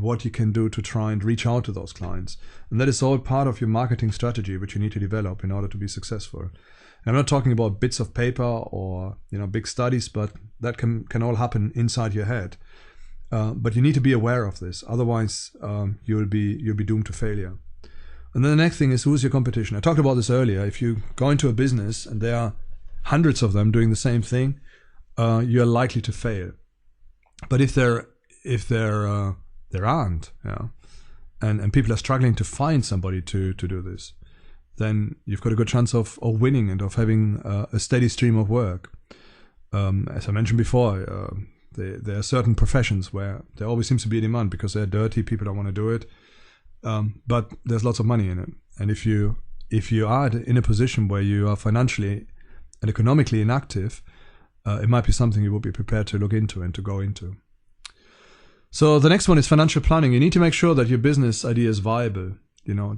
what you can do to try and reach out to those clients. And that is all part of your marketing strategy, which you need to develop in order to be successful. And I'm not talking about bits of paper or big studies, but that can all happen inside your head. But you need to be aware of this, otherwise you'll be doomed to failure. And then the next thing is, who's your competition? I talked about this earlier. If you go into a business and there are hundreds of them doing the same thing, you're likely to fail. But if there aren't, and people are struggling to find somebody to do this, then you've got a good chance of winning and of having a steady stream of work. As I mentioned before, there are certain professions where there always seems to be a demand because they're dirty, people don't want to do it, but there's lots of money in it. And if you are in a position where you are financially and economically inactive, it might be something you will be prepared to look into and to go into. So the next one is financial planning. You need to make sure that your business idea is viable.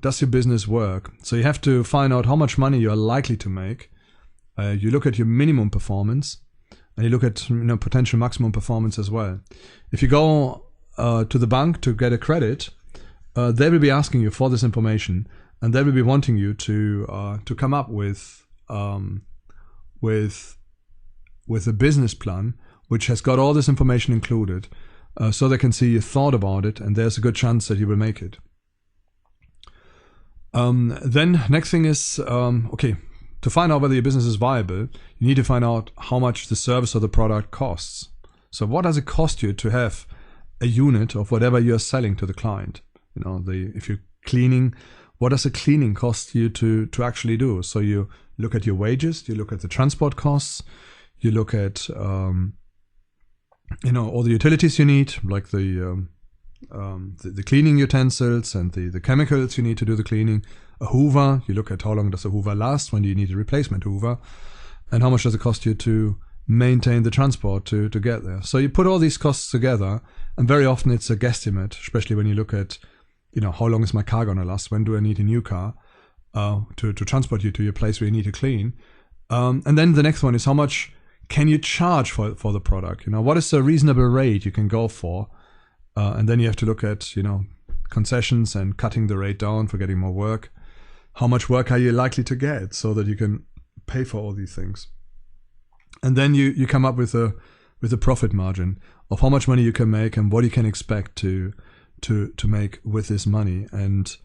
does your business work? So you have to find out how much money you are likely to make. You look at your minimum performance, and you look at potential maximum performance as well. If you go to the bank to get a credit, they will be asking you for this information, and they will be wanting you to come up with a business plan which has got all this information included, so they can see you thought about it, and there's a good chance that you will make it. Then next thing is, to find out whether your business is viable, you need to find out how much the service or the product costs. So what does it cost you to have a unit of whatever you're selling to the client? If you're cleaning, what does a cleaning cost you to actually do? So you look at your wages, you look at the transport costs, you look at all the utilities you need, like the cleaning utensils and the chemicals you need to do the cleaning. A hoover, you look at how long does a hoover last, when do you need a replacement hoover, and how much does it cost you to maintain the transport to get there. So you put all these costs together, and very often it's a guesstimate, especially when you look at how long is my car going to last, when do I need a new car to transport you to your place where you need to clean. And then the next one is, how much can you charge for the product? What is a reasonable rate you can go for? And then you have to look at concessions and cutting the rate down for getting more work. How much work are you likely to get so that you can pay for all these things? And then you come up with a profit margin of how much money you can make and what you can expect to make with this money, and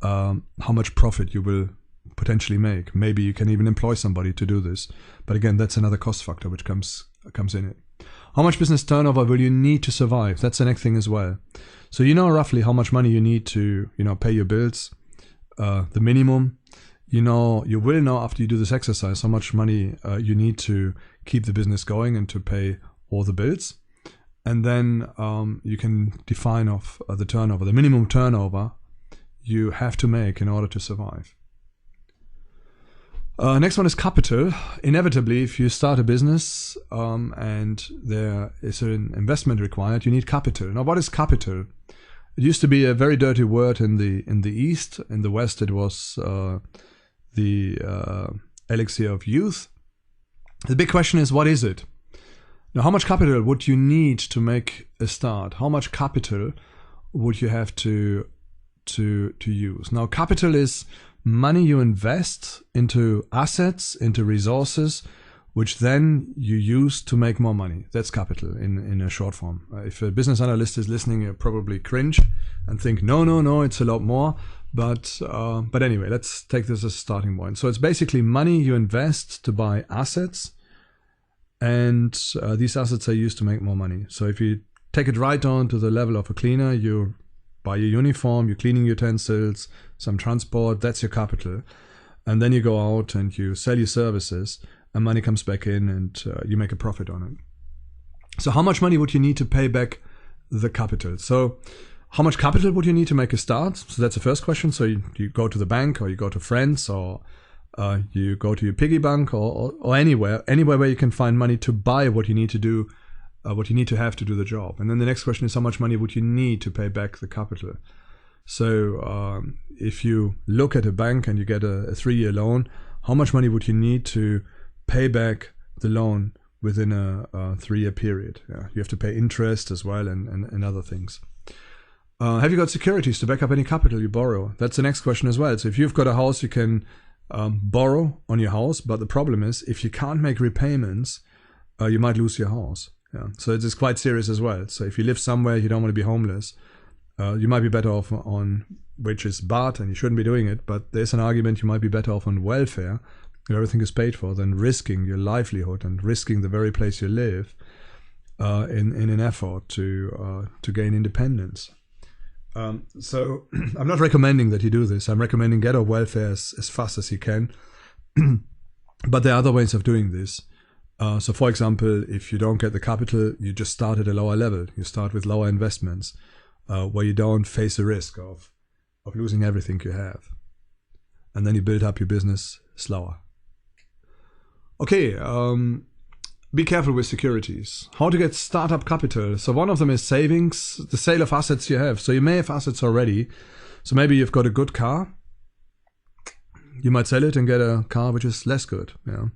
how much profit you will potentially make. Maybe you can even employ somebody to do this, but again, that's another cost factor which comes in it. How much business turnover will you need to survive? That's the next thing as well. So roughly how much money you need to pay your bills, the minimum. You will know after you do this exercise how much money you need to keep the business going and to pay all the bills. And then you can define off the turnover, the minimum turnover you have to make in order to survive. Next one is capital. Inevitably, if you start a business and there is an investment required, you need capital. Now, what is capital? It used to be a very dirty word in the East. In the West, it was the elixir of youth. The big question is, what is it? Now, how much capital would you need to make a start? How much capital would you have to use? Now, capital is money you invest into assets, into resources, which then you use to make more money. That's capital in a short form. If a business analyst is listening, you'll probably cringe and think, no, it's a lot more. But anyway, let's take this as a starting point. So it's basically money you invest to buy assets, and these assets are used to make more money. So if you take it right down to the level of a cleaner, you buy your uniform, your cleaning utensils, some transport, that's your capital. And then you go out and you sell your services, and money comes back in, and you make a profit on it. So how much money would you need to pay back the capital? So how much capital would you need to make a start? So that's the first question. So you go to the bank, or you go to friends, or you go to your piggy bank, or anywhere where you can find money to buy what you need to do, what you need to have to do the job. And then the next question is, how much money would you need to pay back the capital? So if you look at a bank and you get a 3-year loan, how much money would you need to pay back the loan within a 3-year period? Yeah, you have to pay interest as well, and other things. Have you got securities to back up any capital you borrow? That's the next question as well. So if you've got a house, you can borrow on your house, but the problem is, if you can't make repayments, you might lose your house. Yeah. So it is quite serious as well. So if you live somewhere, you don't want to be homeless, you might be better off on, which is bad and you shouldn't be doing it, but there's an argument you might be better off on welfare, if everything is paid for, than risking your livelihood and risking the very place you live in an effort to gain independence. So I'm not recommending that you do this. I'm recommending get off welfare as fast as you can. But there are other ways of doing this. So for example, if you don't get the capital, you just start at a lower level. You start with lower investments, where you don't face the risk of losing everything you have. And then you build up your business slower. Okay, be careful with securities. How to get startup capital. So one of them is savings, the sale of assets you have. So you may have assets already. So maybe you've got a good car. You might sell it and get a car which is less good. Yeah.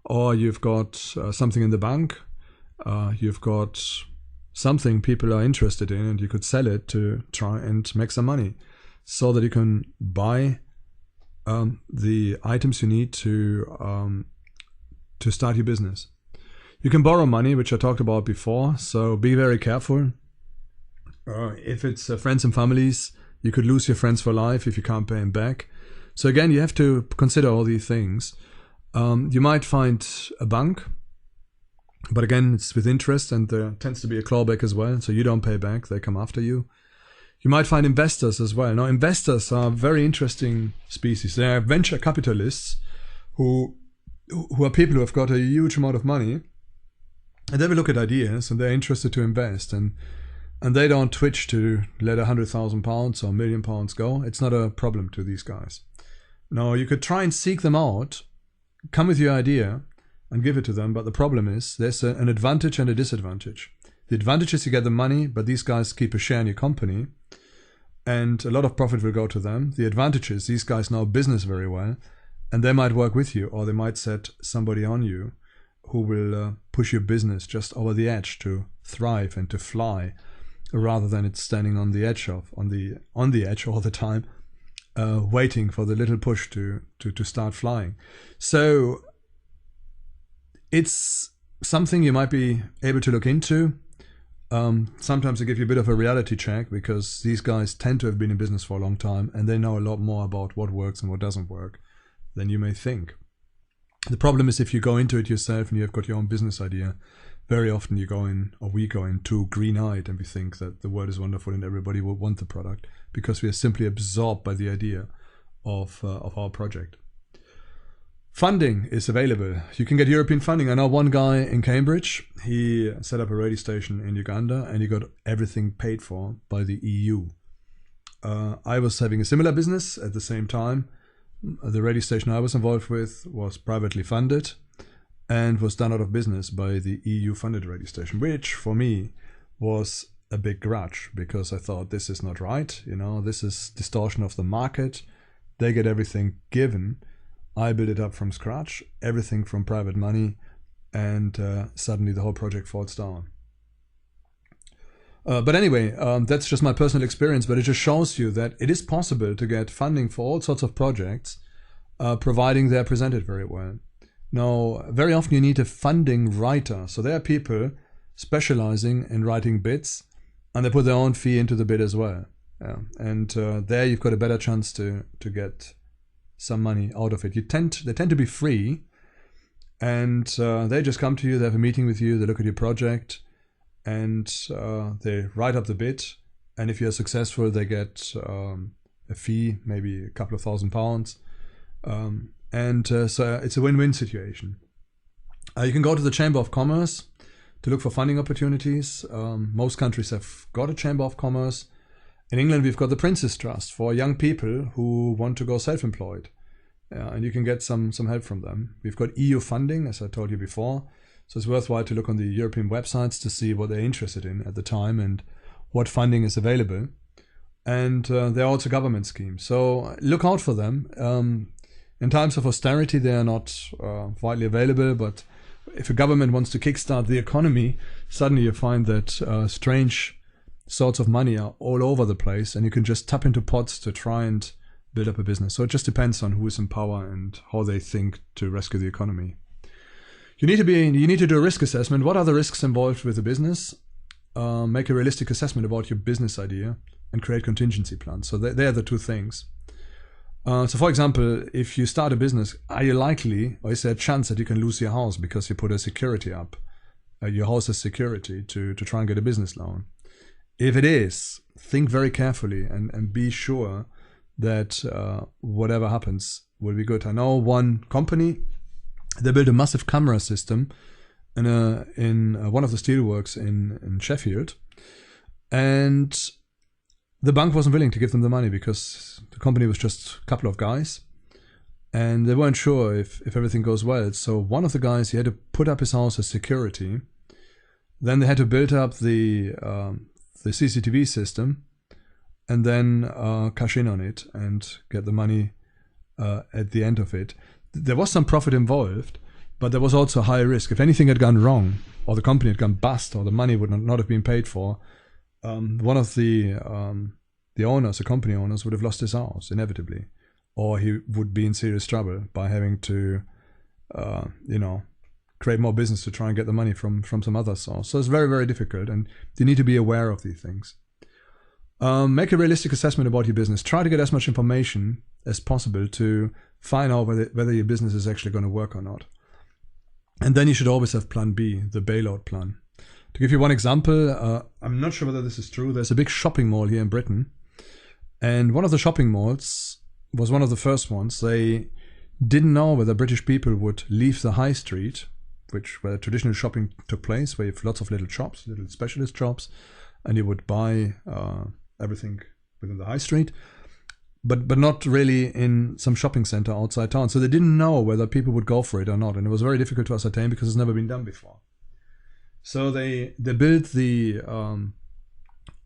Or you've got something in the bank. You've got something people are interested in, and you could sell it to try and make some money so that you can buy the items you need to start your business. You can borrow money, which I talked about before, so be very careful. If it's friends and families, you could lose your friends for life if you can't pay them back. So again, you have to consider all these things. You might find a bank, but again, it's with interest, and there tends to be a clawback as well, so you don't pay back, they come after you. You might find investors as well. Now, investors are a very interesting species. They are venture capitalists who are people who have got a huge amount of money, and they will look at ideas and they're interested to invest, and they don't twitch to let £100,000 or £1 million go. It's not a problem to these guys. Now, you could try and seek them out, come with your idea and give it to them, but the problem is there's an advantage and a disadvantage. The advantage is you get the money, but these guys keep a share in your company, and a lot of profit will go to them. The advantage is these guys know business very well, and they might work with you, or they might set somebody on you who will push your business just over the edge to thrive and to fly, rather than it's standing on the edge on the edge all the time, waiting for the little push to start flying. So it's something you might be able to look into. Sometimes they give you a bit of a reality check, because these guys tend to have been in business for a long time, and they know a lot more about what works and what doesn't work than you may think. The problem is if you go into it yourself and you have got your own business idea, very often you go in, or we go in, too green-eyed, and we think that the world is wonderful and everybody will want the product, because we are simply absorbed by the idea of our project. Funding is available. You can get European funding. I know one guy in Cambridge, he set up a radio station in Uganda, and he got everything paid for by the EU. I was having a similar business at the same time. The radio station I was involved with was privately funded and was done out of business by the EU-funded radio station, which for me was a big grudge, because I thought, this is not right. This is distortion of the market. They get everything given. I build it up from scratch, everything from private money, and suddenly the whole project falls down. But anyway, that's just my personal experience, but it just shows you that it is possible to get funding for all sorts of projects, providing they're presented very well. Now, very often you need a funding writer. So there are people specializing in writing bids, and they put their own fee into the bid as well. Yeah. And there you've got a better chance to get some money out of it. They tend to be free, and they just come to you, they have a meeting with you, they look at your project, and they write up the bid, and if you're successful, they get a fee, maybe a couple of £1,000, and so it's a win-win situation. You can go to the Chamber of Commerce to look for funding opportunities. Most countries have got a Chamber of Commerce. In England, we've got the Prince's Trust for young people who want to go self-employed, and you can get some help from them. We've got EU funding, as I told you before. So it's worthwhile to look on the European websites to see what they're interested in at the time and what funding is available. And there are also government schemes. So look out for them. In times of austerity, they are not widely available. But if a government wants to kickstart the economy, suddenly you find that strange sorts of money are all over the place, and you can just tap into pots to try and build up a business. So it just depends on who is in power and how they think to rescue the economy. You need to do a risk assessment. What are the risks involved with the business? Make a realistic assessment about your business idea and create contingency plans. So they are the two things. So for example, if you start a business, are you likely, or is there a chance that you can lose your house because you put a security up, your house as security to try and get a business loan? If it is, think very carefully and be sure that whatever happens will be good. I know one company, they built a massive camera system in one of the steelworks in Sheffield, and the bank wasn't willing to give them the money because the company was just a couple of guys, and they weren't sure if everything goes well. So one of the guys, he had to put up his house as security. Then they had to build up the CCTV system, and then cash in on it and get the money at the end of it. There was some profit involved, but there was also high risk. If anything had gone wrong, or the company had gone bust, or the money would not have been paid for, one of the owners, the company owners, would have lost his house inevitably, or he would be in serious trouble by having to, create more business to try and get the money from some other source. So it's very, very difficult, and you need to be aware of these things. Make a realistic assessment about your business. Try to get as much information as possible to find out whether your business is actually going to work or not. And then you should always have plan B, the bailout plan. To give you one example, I'm not sure whether this is true. There's a big shopping mall here in Britain, and one of the shopping malls was one of the first ones. They didn't know whether British people would leave the high street, where traditional shopping took place, where you have lots of little shops, little specialist shops, and you would buy everything within the high street, but not really in some shopping center outside town. So they didn't know whether people would go for it or not, and it was very difficult to ascertain because it's never been done before. So they built the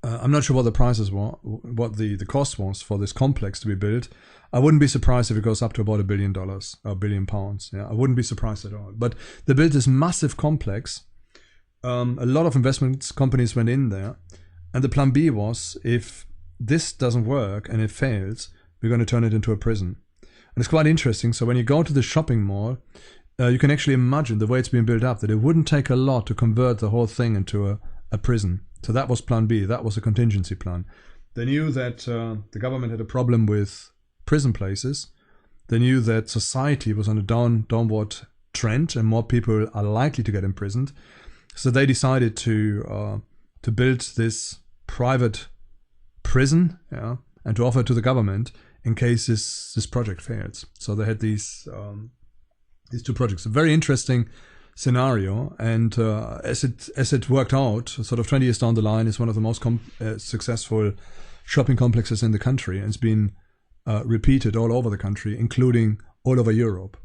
I'm not sure what the prices were, what the cost was for this complex to be built. I wouldn't be surprised if it goes up to about $1 billion or £1 billion. Yeah, I wouldn't be surprised at all. But they built this massive complex. A lot of investment companies went in there, and the plan B was, if this doesn't work and it fails, we're going to turn it into a prison. And it's quite interesting. So when you go to the shopping mall, you can actually imagine the way it's been built up, that it wouldn't take a lot to convert the whole thing into a prison. So that was plan B. That was a contingency plan. They knew that the government had a problem with prison places. They knew that society was on a downward trend and more people are likely to get imprisoned. So they decided to build this private prison, and to offer it to the government in case this project fails. So they had these two projects. A very interesting scenario, and as it worked out, sort of 20 years down the line, it's one of the most successful shopping complexes in the country, and it's been repeated all over the country, including all over Europe.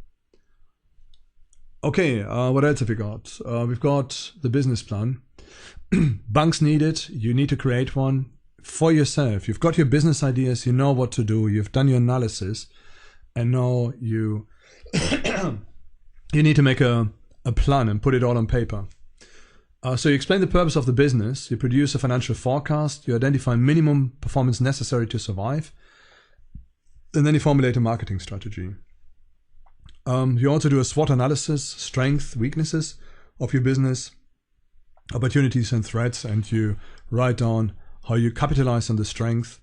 Okay, what else have we got? We've got the business plan. Banks need it. You need to create one for yourself. You've got your business ideas. You know what to do. You've done your analysis, and now you need to make a plan and put it all on paper. So you explain the purpose of the business. You produce a financial forecast. You identify minimum performance necessary to survive, and then you formulate a marketing strategy. You also do a SWOT analysis, strengths, weaknesses of your business, opportunities and threats, and you write down how you capitalize on the strength,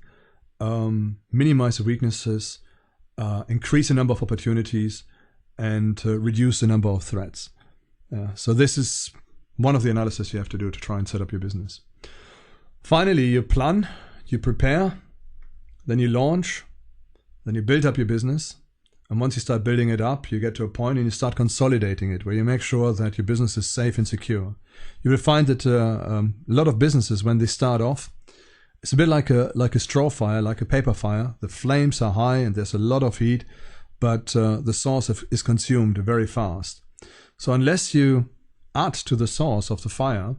minimize the weaknesses, increase the number of opportunities, and reduce the number of threats. So this is one of the analysis you have to do to try and set up your business. Finally, you plan, you prepare, then you launch, then you build up your business. And once you start building it up, you get to a point and you start consolidating it, where you make sure that your business is safe and secure. You will find that a lot of businesses, when they start off, it's a bit like a straw fire, like a paper fire. The flames are high and there's a lot of heat, but the source is consumed very fast. So unless you add to the source of the fire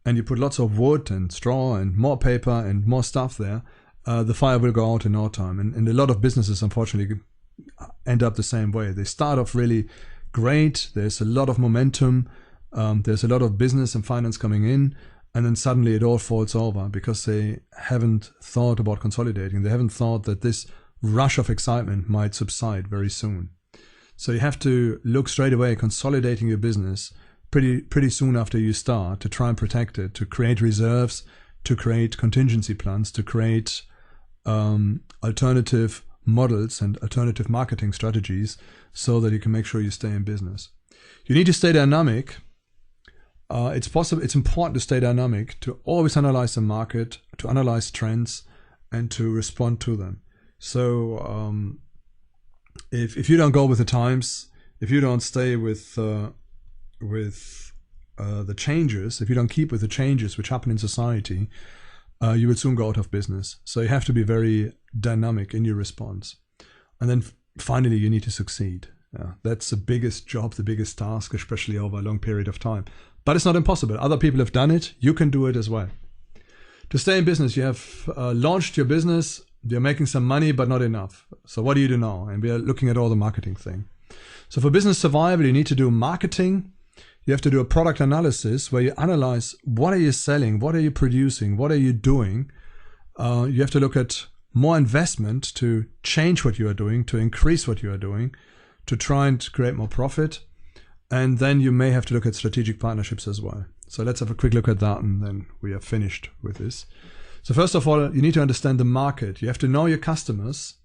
and you put lots of wood and straw and more paper and more stuff there, the fire will go out in no time. And a lot of businesses, unfortunately, end up the same way. They start off really great. There's a lot of momentum. There's a lot of business and finance coming in. And then suddenly it all falls over because they haven't thought about consolidating. They haven't thought that this rush of excitement might subside very soon. So you have to look straight away, consolidating your business pretty soon after you start, to try and protect it, to create reserves, to create contingency plans, to create alternative models and alternative marketing strategies so that you can make sure you stay in business. You need to stay dynamic. It's important to stay dynamic, to always analyze the market, to analyze trends, and to respond to them. So if you don't go with the times, if you don't stay with the changes, if you don't keep with the changes which happen in society, you will soon go out of business. So you have to be very dynamic in your response. And then finally you need to succeed. That's the biggest job, the biggest task, especially over a long period of time. But it's not impossible. Other people have done it. You can do it as well. To stay in business, you have launched your business. You're making some money, but not enough. So what do you do now? And we are looking at all the marketing thing. So for business survival, you need to do marketing. You have to do a product analysis where you analyze what are you selling, what are you producing, what are you doing. You have to look at more investment to change what you are doing, to increase what you are doing, to try and create more profit. And then you may have to look at strategic partnerships as well. So let's have a quick look at that, and then we are finished with this. So first of all, you need to understand the market. You have to know your customers,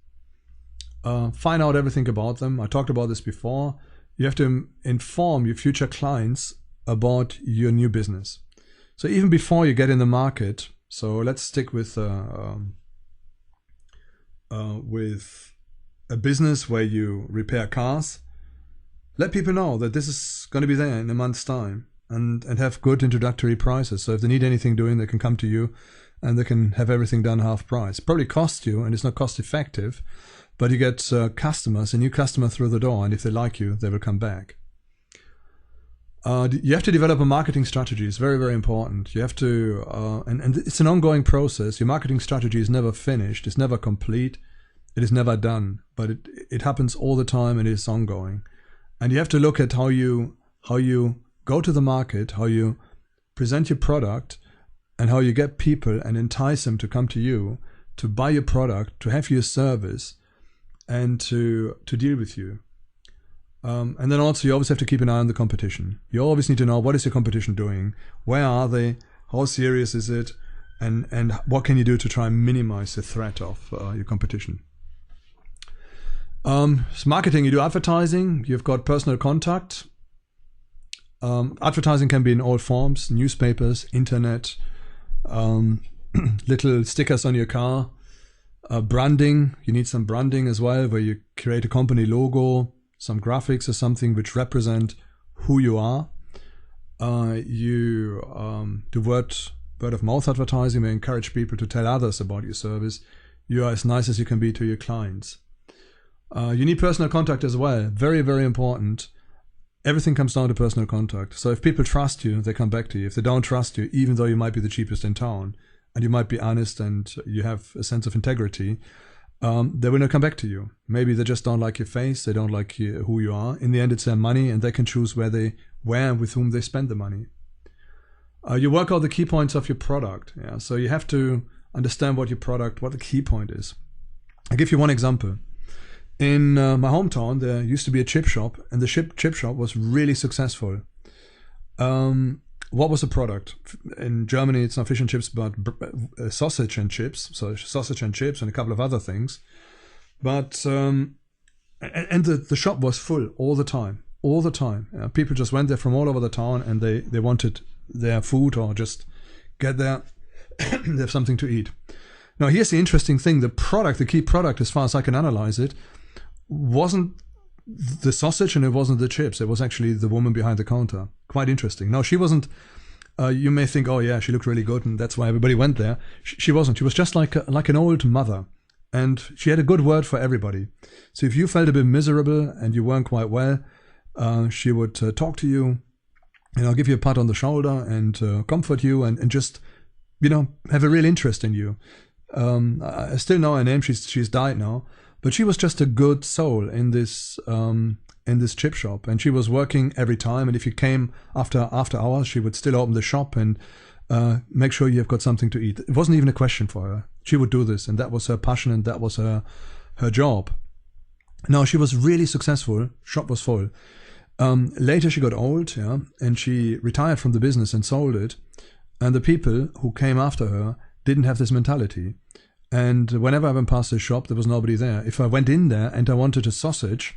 find out everything about them. I talked about this before. You have to inform your future clients about your new business. So even before you get in the market, so let's stick with a business where you repair cars. Let people know that this is going to be there in a month's time, and have good introductory prices. So if they need anything doing, they can come to you and they can have everything done half price. Probably cost you, and it's not cost effective, but you get customers, a new customer through the door, and if they like you, they will come back. You have to develop a marketing strategy. It's very, very important. You have to, and it's an ongoing process. Your marketing strategy is never finished. It's never complete. It is never done, but it happens all the time, and it is ongoing. And you have to look at how you go to the market, how you present your product, and how you get people and entice them to come to you, to buy your product, to have your service, and to deal with you. And then also you always have to keep an eye on the competition. You always need to know, what is your competition doing? Where are they? How serious is it? And what can you do to try and minimize the threat of your competition? So marketing, you do advertising. You've got personal contact. Advertising can be in all forms: newspapers, internet, little stickers on your car. Branding, you need some branding as well, where you create a company logo, some graphics or something which represent who you are. You do word of mouth advertising, where you encourage people to tell others about your service. You are as nice as you can be to your clients. You need personal contact as well. Very, very important. Everything comes down to personal contact. So if people trust you, they come back to you. If they don't trust you, even though you might be the cheapest in town, and you might be honest and you have a sense of integrity, they will not come back to you. Maybe they just don't like your face. They don't like who you are. In the end, it's their money, and they can choose where and with whom they spend the money. You work out the key points of your product. Yeah? So you have to understand what the key point is. I'll give you one example. In my hometown, there used to be a chip shop, and the chip shop was really successful. What was the product? In Germany, it's not fish and chips, but sausage and chips. So sausage and chips and a couple of other things. But and the shop was full all the time. People just went there from all over the town, and they wanted their food or just get there and have something to eat. Now, here's the interesting thing. The key product, as far as I can analyze it, wasn't the sausage and it wasn't the chips. It was actually the woman behind the counter. Quite interesting. Now, she wasn't, you may think, oh yeah, she looked really good and that's why everybody went there. She wasn't. She was just like an old mother. And she had a good word for everybody. So if you felt a bit miserable and you weren't quite well, she would talk to you, give you a pat on the shoulder and comfort you and just, have a real interest in you. I still know her name. She's died now. But she was just a good soul in this chip shop, and she was working every time. And if you came after hours, she would still open the shop and make sure you've got something to eat. It wasn't even a question for her. She would do this, and that was her passion, and that was her job. Now, she was really successful. Shop was full. Later, she got old, and she retired from the business and sold it. And the people who came after her didn't have this mentality. And whenever I went past the shop, there was nobody there. If I went in there and I wanted a sausage,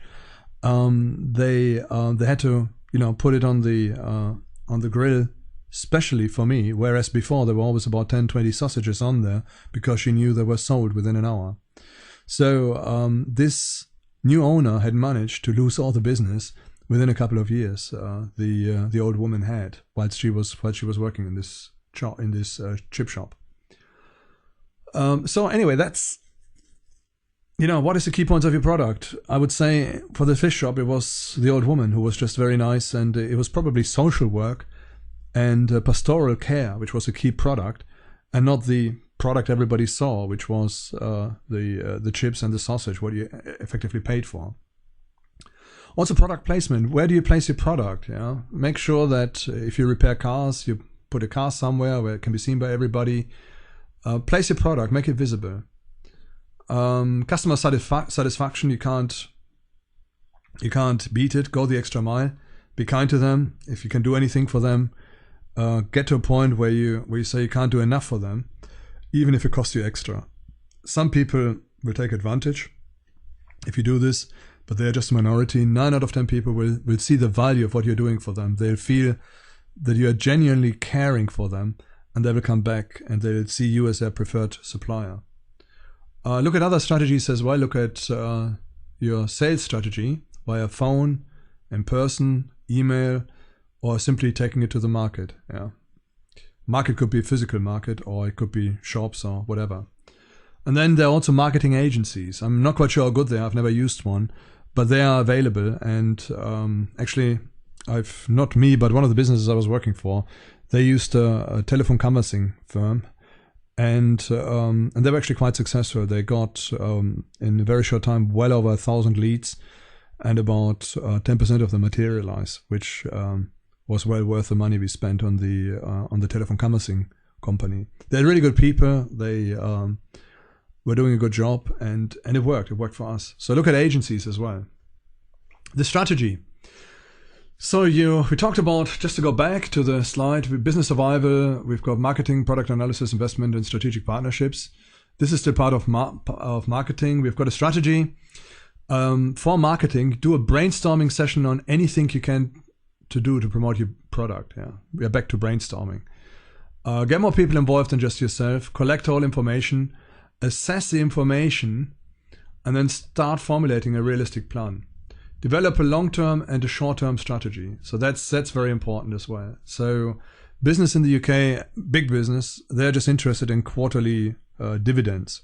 they had to, put it on the grill specially for me. Whereas before there were always about 10, 20 sausages on there because she knew they were sold within an hour. So this new owner had managed to lose all the business within a couple of years. The old woman had whilst she was working in this chip shop. So anyway, that's What is the key points of your product? I would say for the fish shop, it was the old woman who was just very nice, and it was probably social work and pastoral care, which was a key product, and not the product everybody saw, which was the chips and the sausage, what you effectively paid for. Also, product placement. Where do you place your product? Make sure that if you repair cars, you put a car somewhere where it can be seen by everybody. Place your product, make it visible. Customer satisfaction, you can't beat it. Go the extra mile. Be kind to them. If you can do anything for them, get to a point where you say you can't do enough for them, even if it costs you extra. Some people will take advantage if you do this, but they're just a minority. 9 out of 10 people will see the value of what you're doing for them. They'll feel that you are genuinely caring for them, and they will come back and they'll see you as their preferred supplier. Look at other strategies as well. Look at your sales strategy via phone, in person, email, or simply taking it to the market. Market could be a physical market, or it could be shops or whatever. And then there are also marketing agencies. I'm not quite sure how good they are. I've never used one, but they are available. And actually, not me, but one of the businesses I was working for, they used a telephone canvassing firm. And they were actually quite successful. They got, in a very short time, well over 1,000 leads, and about 10% of them materialize, which was well worth the money we spent on the telephone canvassing company. They're really good people. They were doing a good job, and it worked. It worked for us. So look at agencies as well. The strategy. So we talked about, just to go back to the slide, business survival. We've got marketing, product analysis, investment, and strategic partnerships. This is still part of marketing. We've got a strategy. For marketing, do a brainstorming session on anything you can to do to promote your product. We are back to brainstorming. Get more people involved than just yourself. Collect all information. Assess the information, and then start formulating a realistic plan. Develop a long-term and a short-term strategy. So that's very important as well. So business in the UK, big business, they're just interested in quarterly dividends.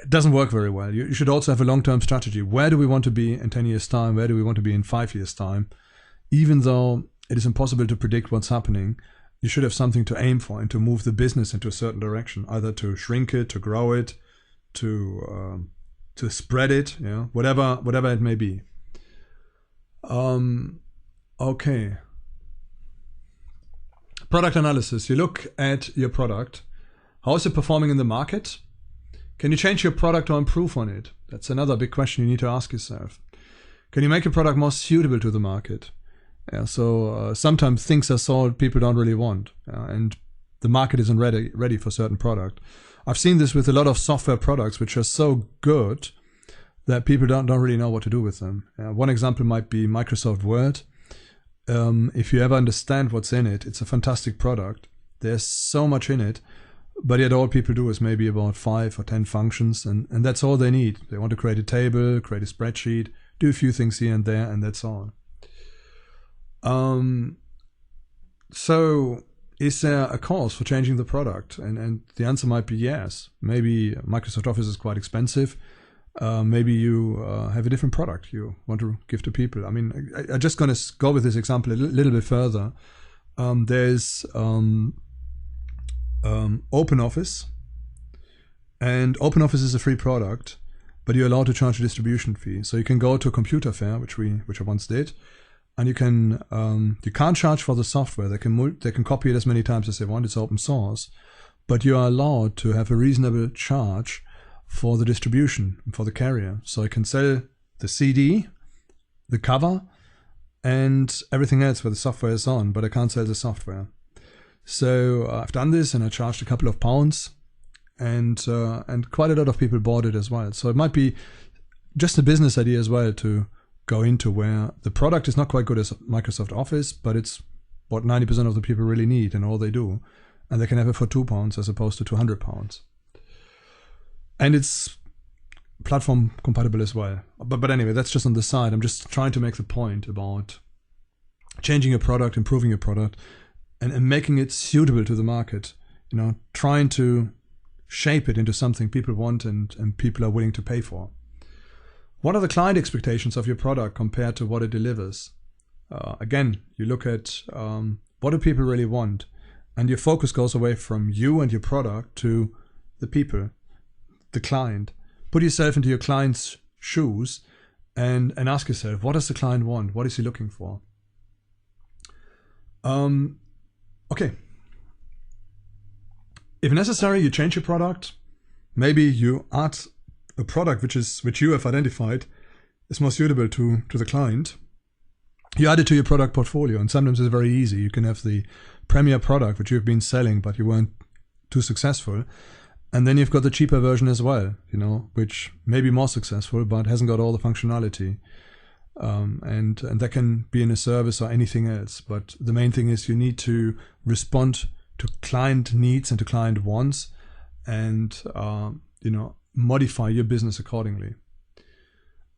It doesn't work very well. You should also have a long-term strategy. Where do we want to be in 10 years' time? Where do we want to be in 5 years' time? Even though it is impossible to predict what's happening, you should have something to aim for and to move the business into a certain direction, either to shrink it, to grow it, to spread it, whatever it may be. Okay. Product analysis. You look at your product. How is it performing in the market? Can you change your product or improve on it? That's another big question you need to ask yourself. Can you make your product more suitable to the market? So sometimes things are sold people don't really want, and the market isn't ready for certain product. I've seen this with a lot of software products which are so good that people don't really know what to do with them. One example might be Microsoft Word. If you ever understand what's in it, it's a fantastic product. There's so much in it, but yet all people do is maybe about 5 or 10 functions, and that's all they need. They want to create a table, create a spreadsheet, do a few things here and there, and that's all. So is there a cause for changing the product? And the answer might be yes. Maybe Microsoft Office is quite expensive. Maybe you have a different product you want to give to people. I mean, I'm just going to go with this example a little bit further. There's OpenOffice, and OpenOffice is a free product, but you're allowed to charge a distribution fee. So you can go to a computer fair, which I once did, and you can't charge for the software. They can copy it as many times as they want. It's open source, but you are allowed to have a reasonable charge for the distribution, for the carrier. So I can sell the CD, the cover, and everything else where the software is on, but I can't sell the software. So I've done this, and I charged a couple of pounds, and quite a lot of people bought it as well. So it might be just a business idea as well to go into where the product is not quite good as Microsoft Office, but it's what 90% of the people really need and all they do, and they can have it for £2 as opposed to £200. And it's platform compatible as well. But anyway, that's just on the side. I'm just trying to make the point about changing your product, improving your product, and making it suitable to the market. Trying to shape it into something people want and people are willing to pay for. What are the client expectations of your product compared to what it delivers? Again, you look at what do people really want, and your focus goes away from you and your product to the people, the client. Put yourself into your client's shoes and ask yourself, what does the client want? What is he looking for? Okay. If necessary, you change your product. Maybe you add a product which you have identified is more suitable to the client. You add it to your product portfolio, and sometimes it's very easy. You can have the premier product which you've been selling, but you weren't too successful. And then you've got the cheaper version as well, which may be more successful, but hasn't got all the functionality. And that can be in a service or anything else. But the main thing is you need to respond to client needs and to client wants, and modify your business accordingly.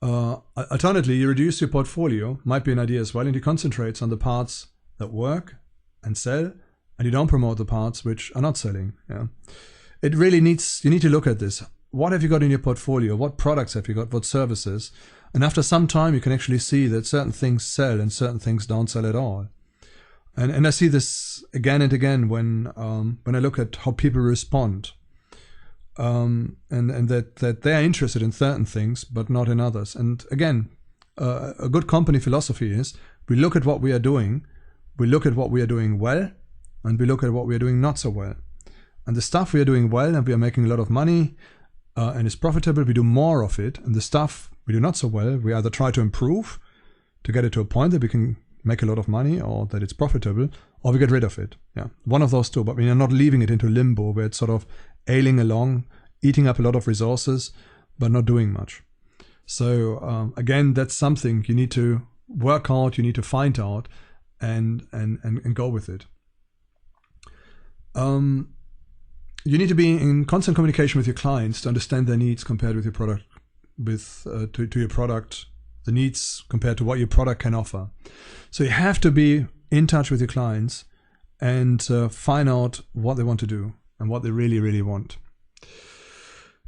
Alternatively, you reduce your portfolio, might be an idea as well, and you concentrate on the parts that work and sell, and you don't promote the parts which are not selling. Yeah. It really you need to look at this. What have you got in your portfolio? What products have you got? What services? And after some time, you can actually see that certain things sell and certain things don't sell at all. And I see this again and again when I look at how people respond. And that they are interested in certain things, but not in others. And again, a good company philosophy is we look at what we are doing, we look at what we are doing well, and we look at what we are doing not so well. And the stuff we are doing well and we are making a lot of money and is profitable, we do more of it. And the stuff we do not so well, we either try to improve to get it to a point that we can make a lot of money or that it's profitable, or we get rid of it. Yeah, one of those two. But we are not leaving it into limbo where it's sort of ailing along, eating up a lot of resources, but not doing much. So again, that's something you need to work out, you need to find out, and go with it. You need to be in constant communication with your clients to understand their needs compared with your product, to your product, the needs compared to what your product can offer. So you have to be in touch with your clients and find out what they want to do and what they really, really want.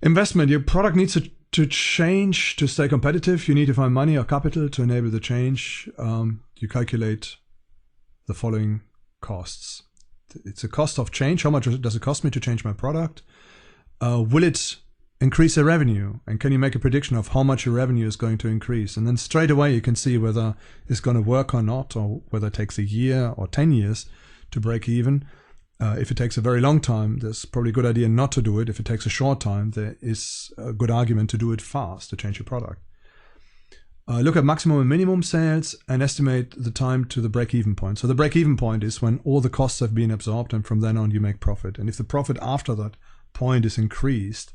Investment. Your product needs to change to stay competitive. You need to find money or capital to enable the change. You calculate the following costs. It's a cost of change. How much does it cost me to change my product? Will it increase the revenue? And can you make a prediction of how much your revenue is going to increase? And then straight away you can see whether it's going to work or not, or whether it takes a year or 10 years to break even. If it takes a very long time, there's probably a good idea not to do it. If it takes a short time, there is a good argument to do it fast, to change your product. Look at maximum and minimum sales and estimate the time to the break-even point. So the break-even point is when all the costs have been absorbed, and from then on you make profit. And if the profit after that point is increased,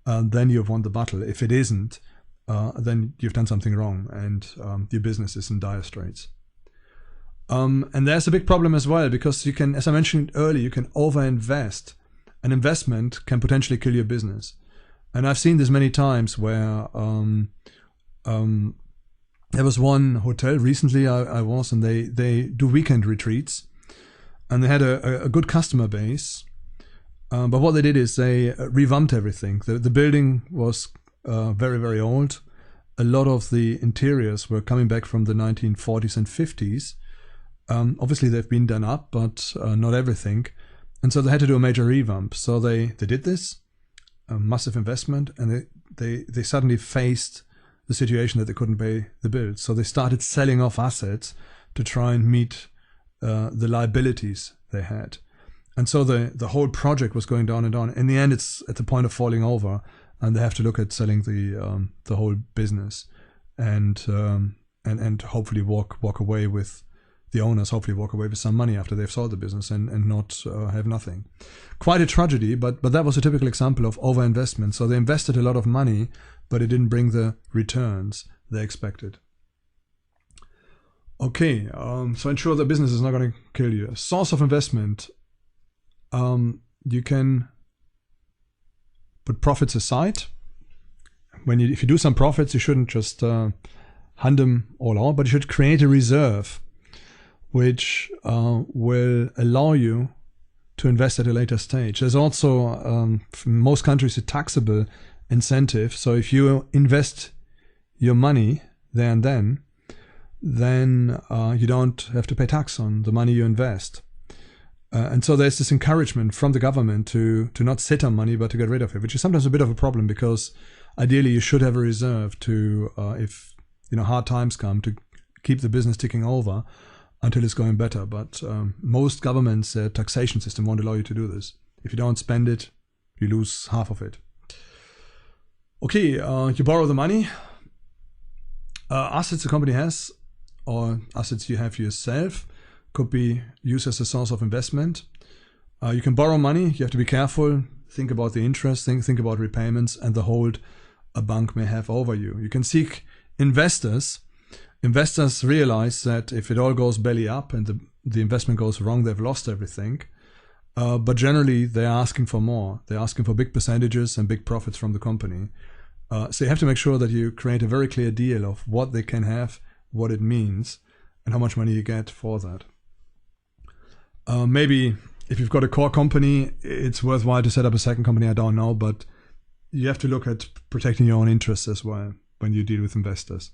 then you've won the battle. If it isn't, then you've done something wrong and your business is in dire straits. And there's a big problem as well, because you can, as I mentioned earlier, you can overinvest. An investment can potentially kill your business. And I've seen this many times where there was one hotel recently I was, and they do weekend retreats, and they had a good customer base. But what they did is they revamped everything. The building was very, very old. A lot of the interiors were coming back from the 1940s and 50s. Obviously, they've been done up, but not everything. And so they had to do a major revamp. So they did this, a massive investment, and they suddenly faced the situation that they couldn't pay the bills. So they started selling off assets to try and meet the liabilities they had. And so the whole project was going down and down. In the end, it's at the point of falling over, and they have to look at selling the whole business, and hopefully walk away with the owners. Hopefully walk away with some money after they've sold the business and not have nothing. Quite a tragedy, but that was a typical example of overinvestment. So they invested a lot of money, but it didn't bring the returns they expected. Okay, so ensure the business is not going to kill you. Source of investment. You can put profits aside. If you do some profits, you shouldn't just hand them all out, but you should create a reserve which will allow you to invest at a later stage. There's also, in most countries, a taxable incentive. So if you invest your money there and then you don't have to pay tax on the money you invest. And so there's this encouragement from the government to not sit on money, but to get rid of it, which is sometimes a bit of a problem, because ideally you should have a reserve to, if hard times come, to keep the business ticking over until it's going better. But most governments' taxation system won't allow you to do this. If you don't spend it, you lose half of it. Okay, you borrow the money. Assets the company has, or assets you have yourself, could be used as a source of investment. You can borrow money. You have to be careful. Think about the interest. Think about repayments and the hold a bank may have over you. You can seek investors. Investors realize that if it all goes belly up and the investment goes wrong, they've lost everything. But generally, they're asking for more. They're asking for big percentages and big profits from the company. So you have to make sure that you create a very clear deal of what they can have, what it means, and how much money you get for that. Maybe if you've got a core company, it's worthwhile to set up a second company. I don't know, but you have to look at protecting your own interests as well when you deal with investors.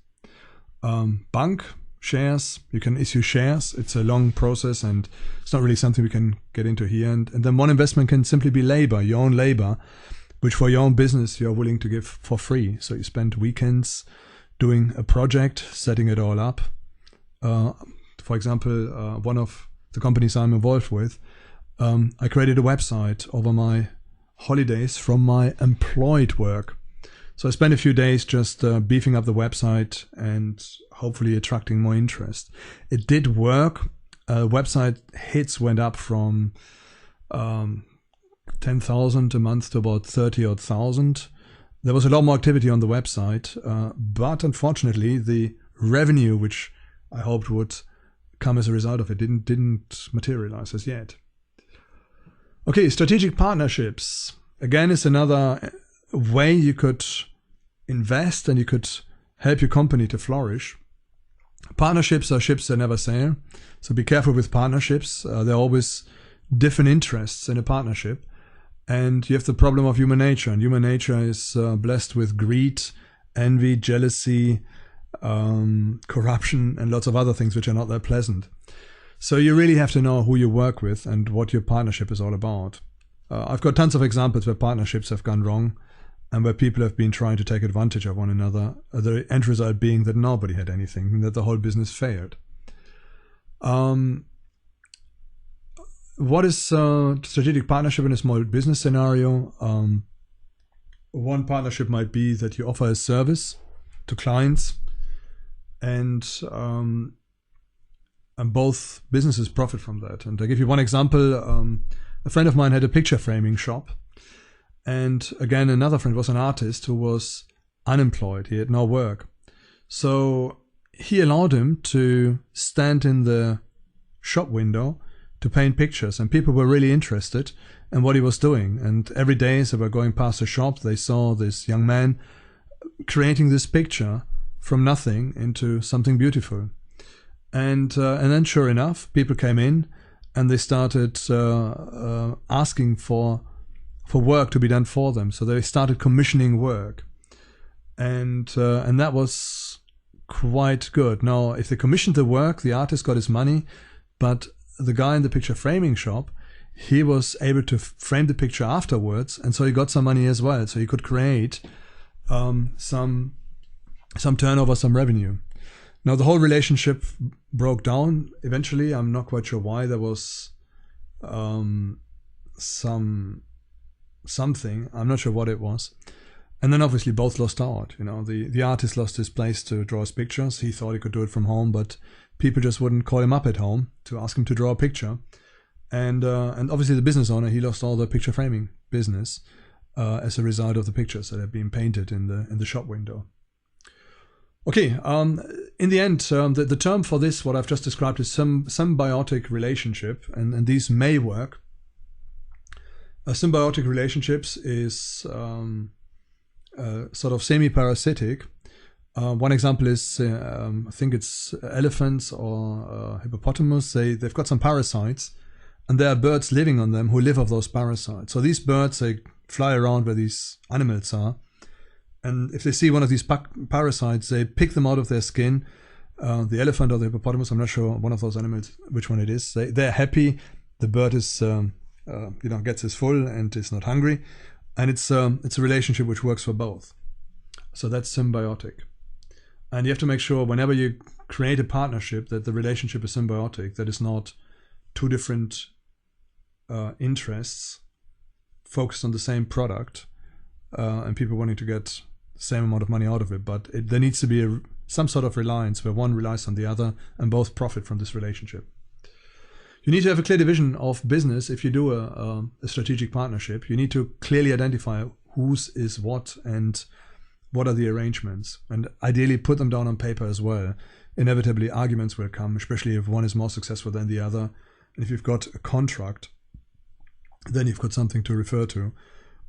Bank shares, you can issue shares. It's a long process and it's not really something we can get into here. And then one investment can simply be labor, your own labor, which for your own business you're willing to give for free. So you spend weekends doing a project, setting it all up. For example, one of the companies I'm involved with, I created a website over my holidays from my employed work. So I spent a few days just beefing up the website and hopefully attracting more interest. It did work. Website hits went up from 10,000 a month to about 30,000. There was a lot more activity on the website, but unfortunately the revenue, which I hoped would come as a result of it, didn't materialize as yet. Okay, strategic partnerships. Again, is another way you could invest and you could help your company to flourish. Partnerships are ships that never sail. So be careful with partnerships. There are always different interests in a partnership. And you have the problem of human nature. And human nature is blessed with greed, envy, jealousy, corruption, and lots of other things which are not that pleasant. So you really have to know who you work with and what your partnership is all about. I've got tons of examples where partnerships have gone wrong and where people have been trying to take advantage of one another, the end result being that nobody had anything and that the whole business failed. What is strategic partnership in a small business scenario? One partnership might be that you offer a service to clients and both businesses profit from that. And I give you one example. A friend of mine had a picture framing shop. And again, another friend was an artist who was unemployed. He had no work. So he allowed him to stand in the shop window to paint pictures. And people were really interested in what he was doing. And every day as they were going past the shop, they saw this young man creating this picture from nothing into something beautiful. And then sure enough, people came in and they started asking for work to be done for them. So they started commissioning work. And that was quite good. Now, if they commissioned the work, the artist got his money, but the guy in the picture framing shop, he was able to frame the picture afterwards, and so he got some money as well. So he could create some turnover, some revenue. Now, the whole relationship broke down eventually. I'm not quite sure why. There was something. I'm not sure what it was. And then obviously both lost out. You know, the artist lost his place to draw his pictures. He thought he could do it from home, but people just wouldn't call him up at home to ask him to draw a picture. And obviously the business owner, he lost all the picture framing business as a result of the pictures that had been painted in the shop window. Okay, in the end, the term for this, what I've just described, is symbiotic relationship, and these may work. Symbiotic relationships is sort of semi-parasitic. One example is, I think it's elephants or hippopotamus. They've got some parasites, and there are birds living on them who live off those parasites. So these birds, they fly around where these animals are, and if they see one of these parasites, they pick them out of their skin. The elephant or the hippopotamus, I'm not sure one of those animals which one it is. They're happy. The bird is gets his full and is not hungry, and it's a relationship which works for both. So that's symbiotic. And you have to make sure whenever you create a partnership that the relationship is symbiotic, that it's not two different interests focused on the same product and people wanting to get the same amount of money out of it. But there needs to be some sort of reliance where one relies on the other and both profit from this relationship. You need to have a clear division of business if you do a strategic partnership. You need to clearly identify whose is what and what are the arrangements, and ideally put them down on paper as well. Inevitably arguments will come, especially if one is more successful than the other. And if you've got a contract, then you've got something to refer to,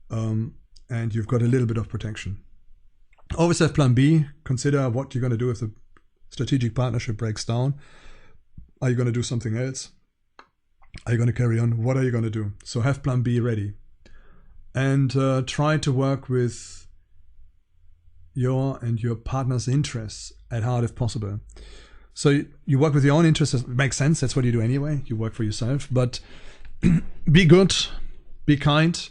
and you've got a little bit of protection. Always have plan B. Consider what you're going to do if the strategic partnership breaks down. Are you going to do something else? Are you going to carry on? What are you going to do? So have plan B ready. And try to work with your and your partner's interests at heart if possible. So you work with your own interests. It makes sense. That's what you do anyway. You work for yourself. But be good, be kind,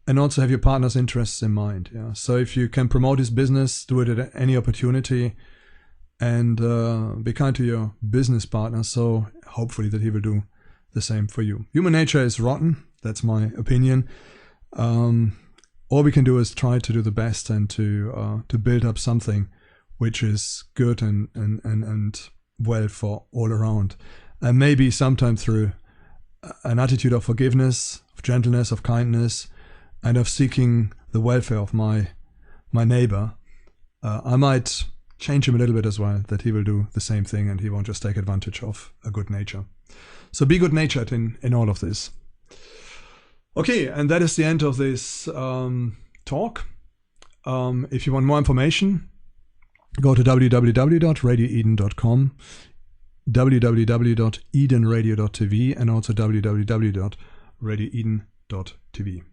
and also have your partner's interests in mind. Yeah. So if you can promote his business, do it at any opportunity, and be kind to your business partner. So hopefully that he will do the same for you. Human nature is rotten. That's my opinion. All we can do is try to do the best and to build up something which is good and well for all around. And maybe sometimes through an attitude of forgiveness, of gentleness, of kindness, and of seeking the welfare of my neighbor, I might change him a little bit as well, that he will do the same thing and he won't just take advantage of a good nature. So be good-natured in all of this. Okay, and that is the end of this talk. If you want more information, go to www.radioeden.com, www.edenradio.tv, and also www.radioeden.tv.